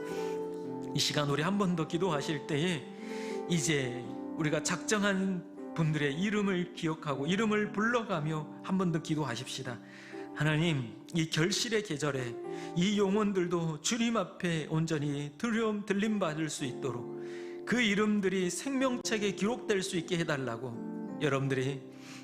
이 시간 우리 한 번 더 기도하실 때에 이제 우리가 작정한 분들의 이름을 기억하고 이름을 불러가며 한 번 더 기도하십시다. 하나님, 이 결실의 계절에 이 영혼들도 주님 앞에 온전히 들림받을 수 있도록 그 이름들이 생명책에 기록될 수 있게 해달라고 여러분들이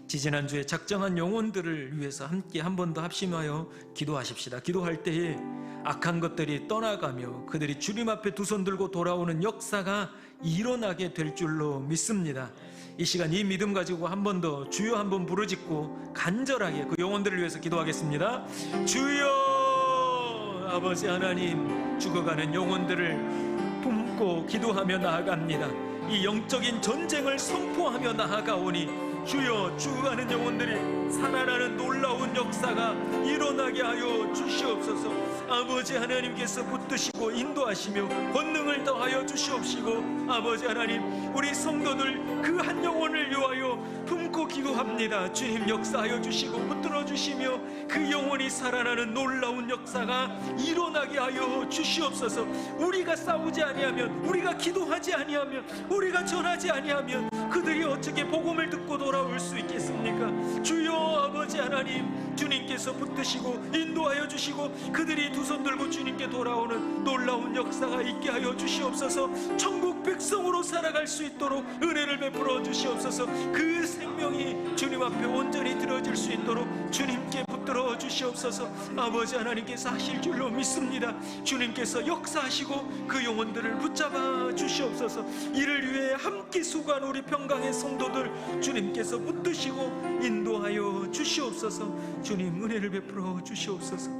지지난주에 작정한 영혼들을 위해서 함께 한 번 더 합심하여 기도하십시다. 기도할 때에 악한 것들이 떠나가며 그들이 주님 앞에 두 손 들고 돌아오는 역사가 일어나게 될 줄로 믿습니다. 이 시간 이 믿음 가지고 한 번 더 주여 한번 부르짖고 간절하게 그 영혼들을 위해서 기도하겠습니다. 주여! 아버지 하나님, 죽어가는 영혼들을 품고 기도하며 나아갑니다. 이 영적인 전쟁을 선포하며 나아가오니 주여, 죽어가는 영혼들이 살아나는 놀라운 역사가 일어나게 하여 주시옵소서. 아버지 하나님께서 붙드시고 인도하시며 권능을 더하여 주시옵시고 아버지 하나님, 우리 성도들 그 한 영혼을 위하여 품고 기도합니다. 주님 역사하여 주시고 붙들어 주시며 그 영혼이 살아나는 놀라운 역사가 일어나게 하여 주시옵소서. 우리가 싸우지 아니하면, 우리가 기도하지 아니하면, 우리가 전하지 아니하면 그들이 어떻게 복음을 듣고 돌아올 수 있겠습니까? 주여 아버지 하나님, 주님께서 붙드시고 인도하여 주시고 그들이 두 손 들고 주님께 돌아오는 놀라운 역사가 있게 하여 주시옵소서. 천국 백성으로 살아갈 수 있도록 은혜를 베풀어 주시옵소서. 그 생명이 주님 앞에 온전히 드려질 수 있도록 주님께 붙들어 주시옵소서. 아버지 하나님께서 하실 줄로 믿습니다. 주님께서 역사하시고 그 영혼들을 붙잡아 주시옵소서. 이를 위해 함께 수고한 우리 평강의 성도들 주님께서 붙드시고 인도하여 주시옵소서. 주님 은혜를 베풀어 주시옵소서.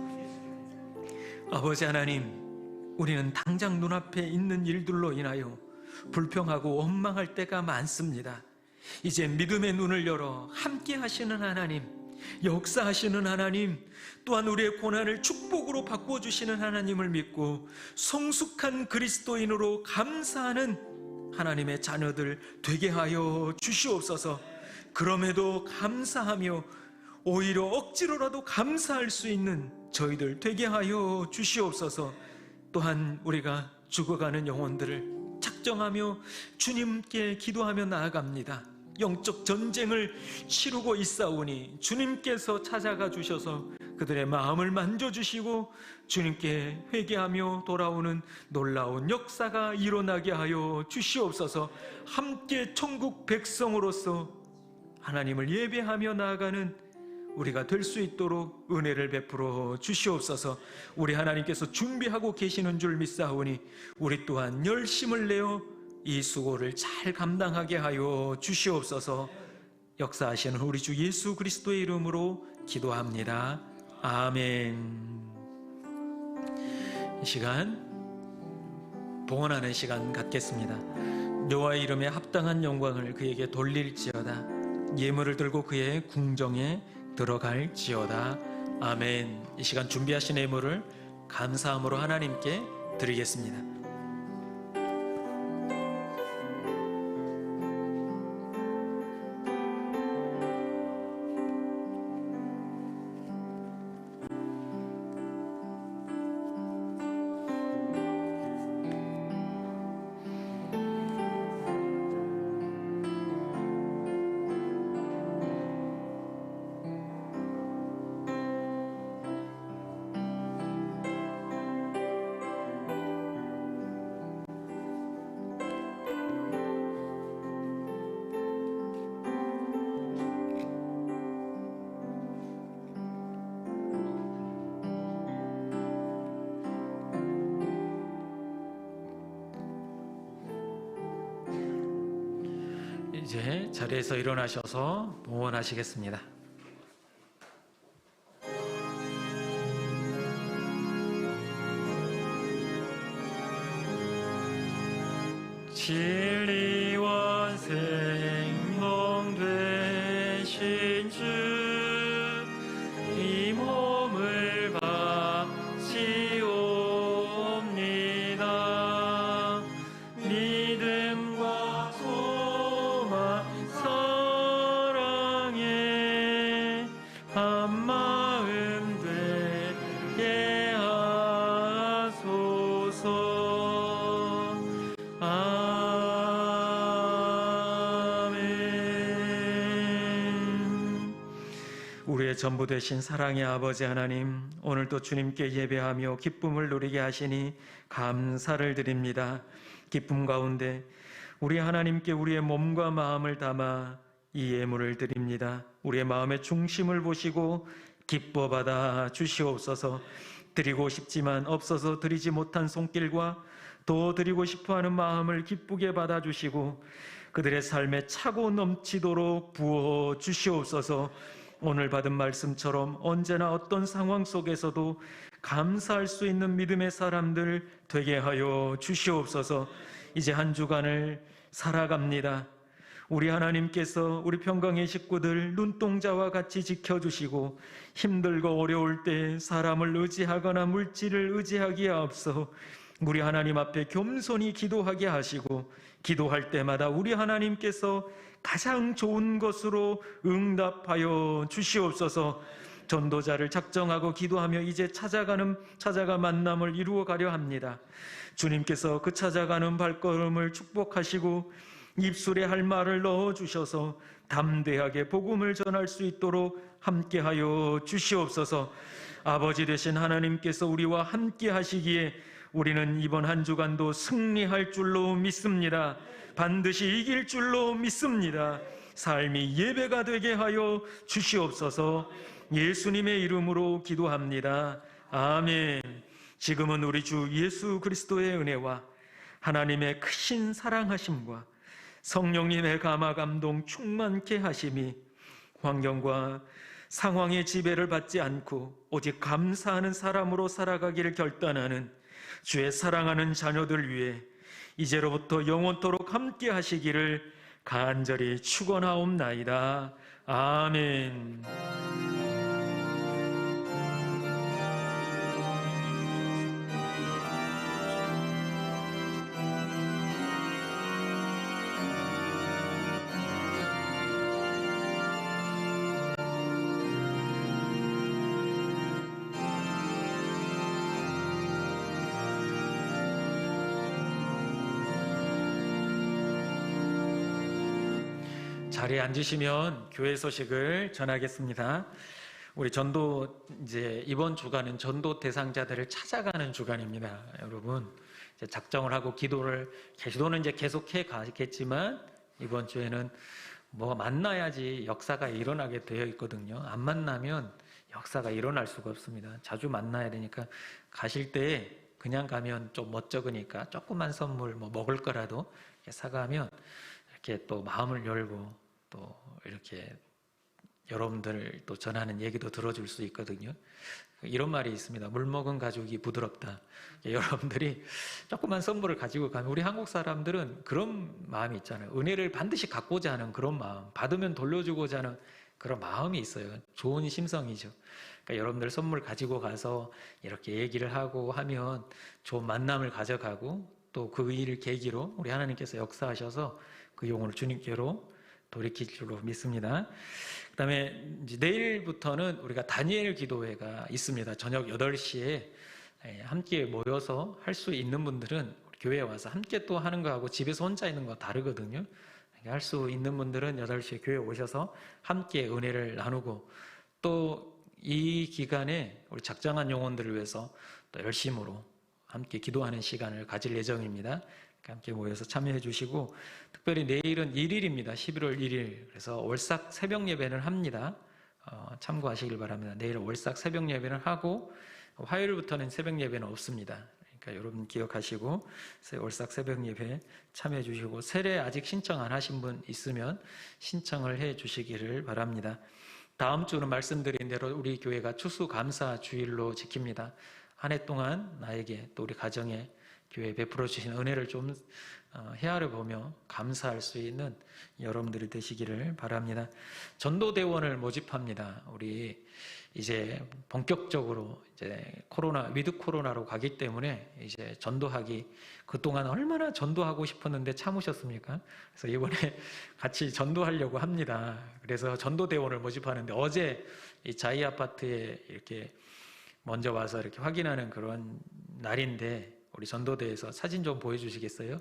아버지 하나님, 우리는 당장 눈앞에 있는 일들로 인하여 불평하고 원망할 때가 많습니다. 이제 믿음의 눈을 열어 함께 하시는 하나님, 역사하시는 하나님, 또한 우리의 고난을 축복으로 바꿔주시는 하나님을 믿고 성숙한 그리스도인으로 감사하는 하나님의 자녀들 되게 하여 주시옵소서. 그럼에도 감사하며 오히려 억지로라도 감사할 수 있는 저희들 되게 하여 주시옵소서. 또한 우리가 죽어가는 영혼들을 작정하며 주님께 기도하며 나아갑니다. 영적 전쟁을 치르고 있사오니 주님께서 찾아가 주셔서 그들의 마음을 만져주시고 주님께 회개하며 돌아오는 놀라운 역사가 일어나게 하여 주시옵소서. 함께 천국 백성으로서 하나님을 예배하며 나아가는 우리가 될 수 있도록 은혜를 베풀어 주시옵소서. 우리 하나님께서 준비하고 계시는 줄 믿사오니 우리 또한 열심을 내어 이 수고를 잘 감당하게 하여 주시옵소서. 역사하시는 우리 주 예수 그리스도의 이름으로 기도합니다. 아멘. 이 시간 봉헌하는 시간 갖겠습니다. 여호와의 이름에 합당한 영광을 그에게 돌릴지어다. 예물을 들고 그의 궁정에 들어갈지어다. 아멘. 이 시간 준비하신 예물을 감사함으로 하나님께 드리겠습니다. 이제 자리에서 일어나셔서 봉헌하시겠습니다. 진리와 생명 되신 주, 이 몸을 바치옵니다. 믿음과 소망 사랑에 한마음 되게 하소서. 아멘. 우리의 전부 되신 사랑의 아버지 하나님, 오늘도 주님께 예배하며 기쁨을 누리게 하시니 감사를 드립니다. 기쁨 가운데 우리 하나님께 우리의 몸과 마음을 담아 이 예물을 드립니다. 우리의 마음의 중심을 보시고 기뻐 받아 주시옵소서. 드리고 싶지만 없어서 드리지 못한 손길과 더 드리고 싶어하는 마음을 기쁘게 받아주시고 그들의 삶에 차고 넘치도록 부어 주시옵소서. 오늘 받은 말씀처럼 언제나 어떤 상황 속에서도 감사할 수 있는 믿음의 사람들 되게 하여 주시옵소서. 이제 한 주간을 살아갑니다. 우리 하나님께서 우리 평강의 식구들 눈동자와 같이 지켜주시고 힘들고 어려울 때 사람을 의지하거나 물질을 의지하기에 앞서 우리 하나님 앞에 겸손히 기도하게 하시고 기도할 때마다 우리 하나님께서 가장 좋은 것으로 응답하여 주시옵소서. 전도자를 작정하고 기도하며 이제 찾아가 만남을 이루어 가려 합니다. 주님께서 그 찾아가는 발걸음을 축복하시고 입술에 할 말을 넣어주셔서 담대하게 복음을 전할 수 있도록 함께하여 주시옵소서. 아버지 되신 하나님께서 우리와 함께 하시기에 우리는 이번 한 주간도 승리할 줄로 믿습니다. 반드시 이길 줄로 믿습니다. 삶이 예배가 되게 하여 주시옵소서. 예수님의 이름으로 기도합니다. 아멘. 지금은 우리 주 예수 그리스도의 은혜와 하나님의 크신 사랑하심과 성령님의 감화 감동 충만케 하심이 환경과 상황의 지배를 받지 않고 오직 감사하는 사람으로 살아가기를 결단하는 주의 사랑하는 자녀들 위해 이제로부터 영원토록 함께 하시기를 간절히 축원하옵나이다. 아멘. 자리에 앉으시면 교회 소식을 전하겠습니다. 우리 전도 이제 이번 주간은 전도 대상자들을 찾아가는 주간입니다. 여러분 이제 작정을 하고 기도는 이제 계속해 가겠지만 이번 주에는 뭐 만나야지 역사가 일어나게 되어 있거든요. 안 만나면 역사가 일어날 수가 없습니다. 자주 만나야 되니까 가실 때 그냥 가면 좀 멋쩍으니까 조그만 선물 뭐 먹을 거라도 이렇게 사가면 이렇게 또 마음을 열고 또 이렇게 여러분들 또 전하는 얘기도 들어줄 수 있거든요. 이런 말이 있습니다. 물 먹은 가죽이 부드럽다. 여러분들이 조그만 선물을 가지고 가면 우리 한국 사람들은 그런 마음이 있잖아요. 은혜를 반드시 갖고자 하는 그런 마음, 받으면 돌려주고자 하는 그런 마음이 있어요. 좋은 심성이죠. 그러니까 여러분들 선물 가지고 가서 이렇게 얘기를 하고 하면 좋은 만남을 가져가고 또 그 일을 계기로 우리 하나님께서 역사하셔서 그 영혼을 주님께로 돌이킬 줄로 믿습니다. 그 다음에 내일부터는 우리가 다니엘 기도회가 있습니다. 저녁 8시에 함께 모여서 할 수 있는 분들은 교회에 와서 함께 또 하는 거하고 집에서 혼자 있는 거 다르거든요. 할 수 있는 분들은 8시에 교회에 오셔서 함께 은혜를 나누고 또 이 기간에 우리 작정한 영혼들을 위해서 또 열심으로 함께 기도하는 시간을 가질 예정입니다. 함께 모여서 참여해 주시고 특별히 내일은 1일입니다. 11월 1일. 그래서 월삭 새벽 예배를 합니다. 참고하시길 바랍니다. 내일 월삭 새벽 예배를 하고 화요일부터는 새벽 예배는 없습니다. 그러니까 여러분 기억하시고 월삭 새벽 예배 참여해 주시고 세례 아직 신청 안 하신 분 있으면 신청을 해 주시기를 바랍니다. 다음 주는 말씀드린 대로 우리 교회가 추수감사 주일로 지킵니다. 한 해 동안 나에게 또 우리 가정에 교회에 베풀어 주신 은혜를 좀 헤아려 보며 감사할 수 있는 여러분들이 되시기를 바랍니다. 전도대원을 모집합니다. 우리 이제 본격적으로 이제 위드 코로나로 가기 때문에 이제 전도하기 그동안 얼마나 전도하고 싶었는데 참으셨습니까? 그래서 이번에 같이 전도하려고 합니다. 그래서 전도대원을 모집하는데 어제 이 자이 아파트에 이렇게 먼저 와서 이렇게 확인하는 그런 날인데 우리 전도대에서 사진 좀 보여주시겠어요?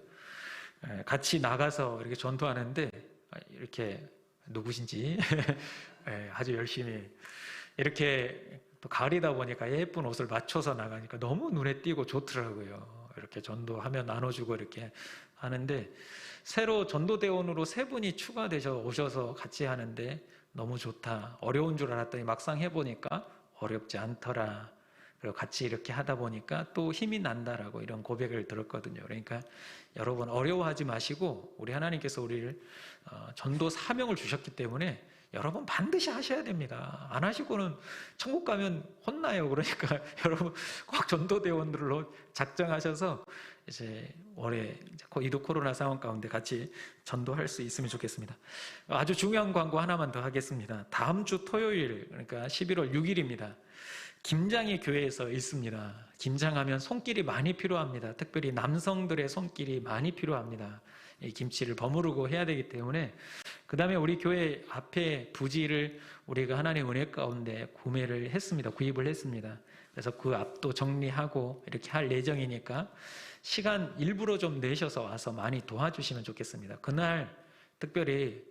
같이 나가서 이렇게 전도하는데 이렇게 누구신지 아주 열심히 이렇게 또 가을이다 보니까 예쁜 옷을 맞춰서 나가니까 너무 눈에 띄고 좋더라고요. 이렇게 전도하며 나눠주고 이렇게 하는데 새로 전도대원으로 3분이 추가되셔 오셔서 같이 하는데 너무 좋다. 어려운 줄 알았더니 막상 해보니까 어렵지 않더라. 그리고 같이 이렇게 하다 보니까 또 힘이 난다라고 이런 고백을 들었거든요. 그러니까 여러분 어려워하지 마시고 우리 하나님께서 우리를 전도 사명을 주셨기 때문에 여러분 반드시 하셔야 됩니다. 안 하시고는 천국 가면 혼나요. 그러니까 여러분 꼭 전도대원들로 작정하셔서 이제 올해 이도 코로나 상황 가운데 같이 전도할 수 있으면 좋겠습니다. 아주 중요한 광고 하나만 더 하겠습니다. 다음 주 토요일 그러니까 11월 6일입니다. 김장이 교회에서 있습니다. 김장하면 손길이 많이 필요합니다. 특별히 남성들의 손길이 많이 필요합니다. 이 김치를 버무르고 해야 되기 때문에 그 다음에 우리 교회 앞에 부지를 우리가 하나님의 은혜 가운데 구입을 했습니다. 그래서 그 앞도 정리하고 이렇게 할 예정이니까 시간 일부러 좀 내셔서 와서 많이 도와주시면 좋겠습니다. 그날 특별히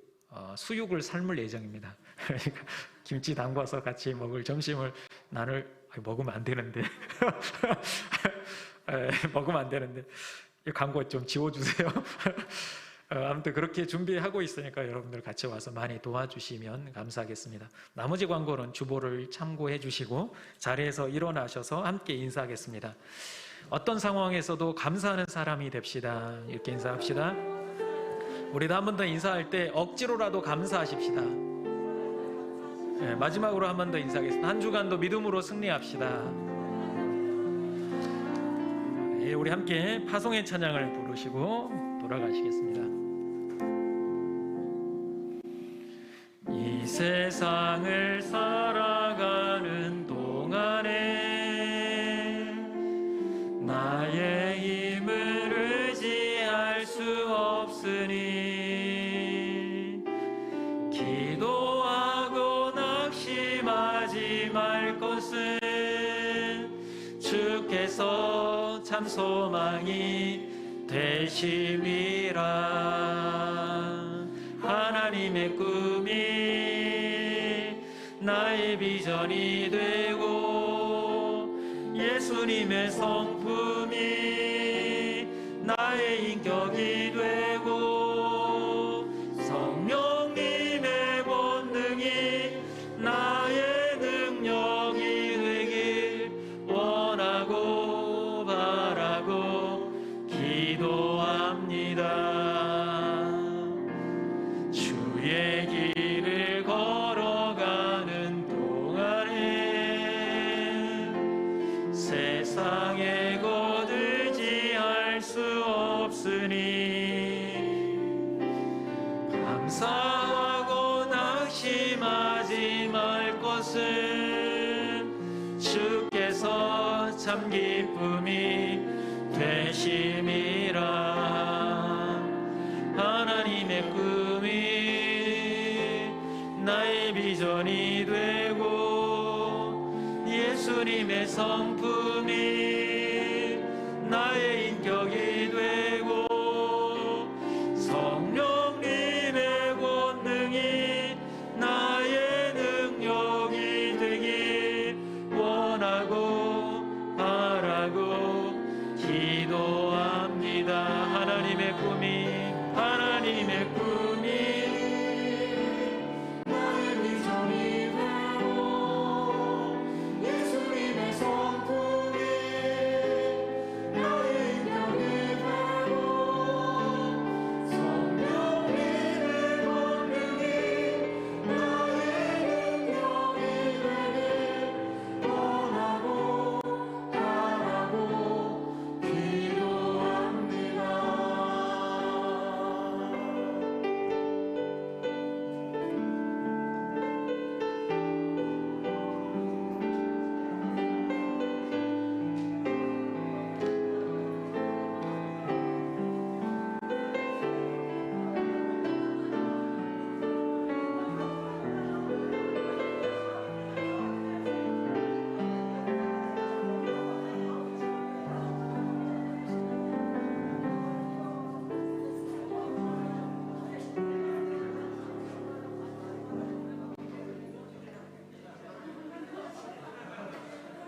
수육을 삶을 예정입니다. 그러니까 김치 담궈서 같이 먹을 점심을 먹으면 안 되는데 먹으면 안 되는데 이 광고 좀 지워주세요. 아무튼 그렇게 준비하고 있으니까 여러분들 같이 와서 많이 도와주시면 감사하겠습니다. 나머지 광고는 주보를 참고해 주시고 자리에서 일어나셔서 함께 인사하겠습니다. 어떤 상황에서도 감사하는 사람이 됩시다. 이렇게 인사합시다. 우리도 한 번 더 인사할 때 억지로라도 감사하십시다. 마지막으로 한 번 더 인사하겠습니다. 한 주간도 믿음으로 승리합시다. 우리 함께 파송의 찬양을 부르시고 돌아가시겠습니다. 이 세상을 살아가는 동안에 나의 힘을 의지할 수 없으니 기도하고 낙심하지 말 것은 주께서 참 소망이 되심이라. 하나님의 꿈이 나의 비전이 되고 예수님의 성품이 나의 인격이 되고 성령님의 권능이 나의 능력이 되길 원하고 바라고 기도합니다. 주의 길을 걸어가는 동안에 세상에 거들지할 수 없으니 감사하고 낙심하지 말 것은 주께서 참 기쁨이 되심이라. 하나님의 꿈이 나의 비전이 되고 예수님의 성품이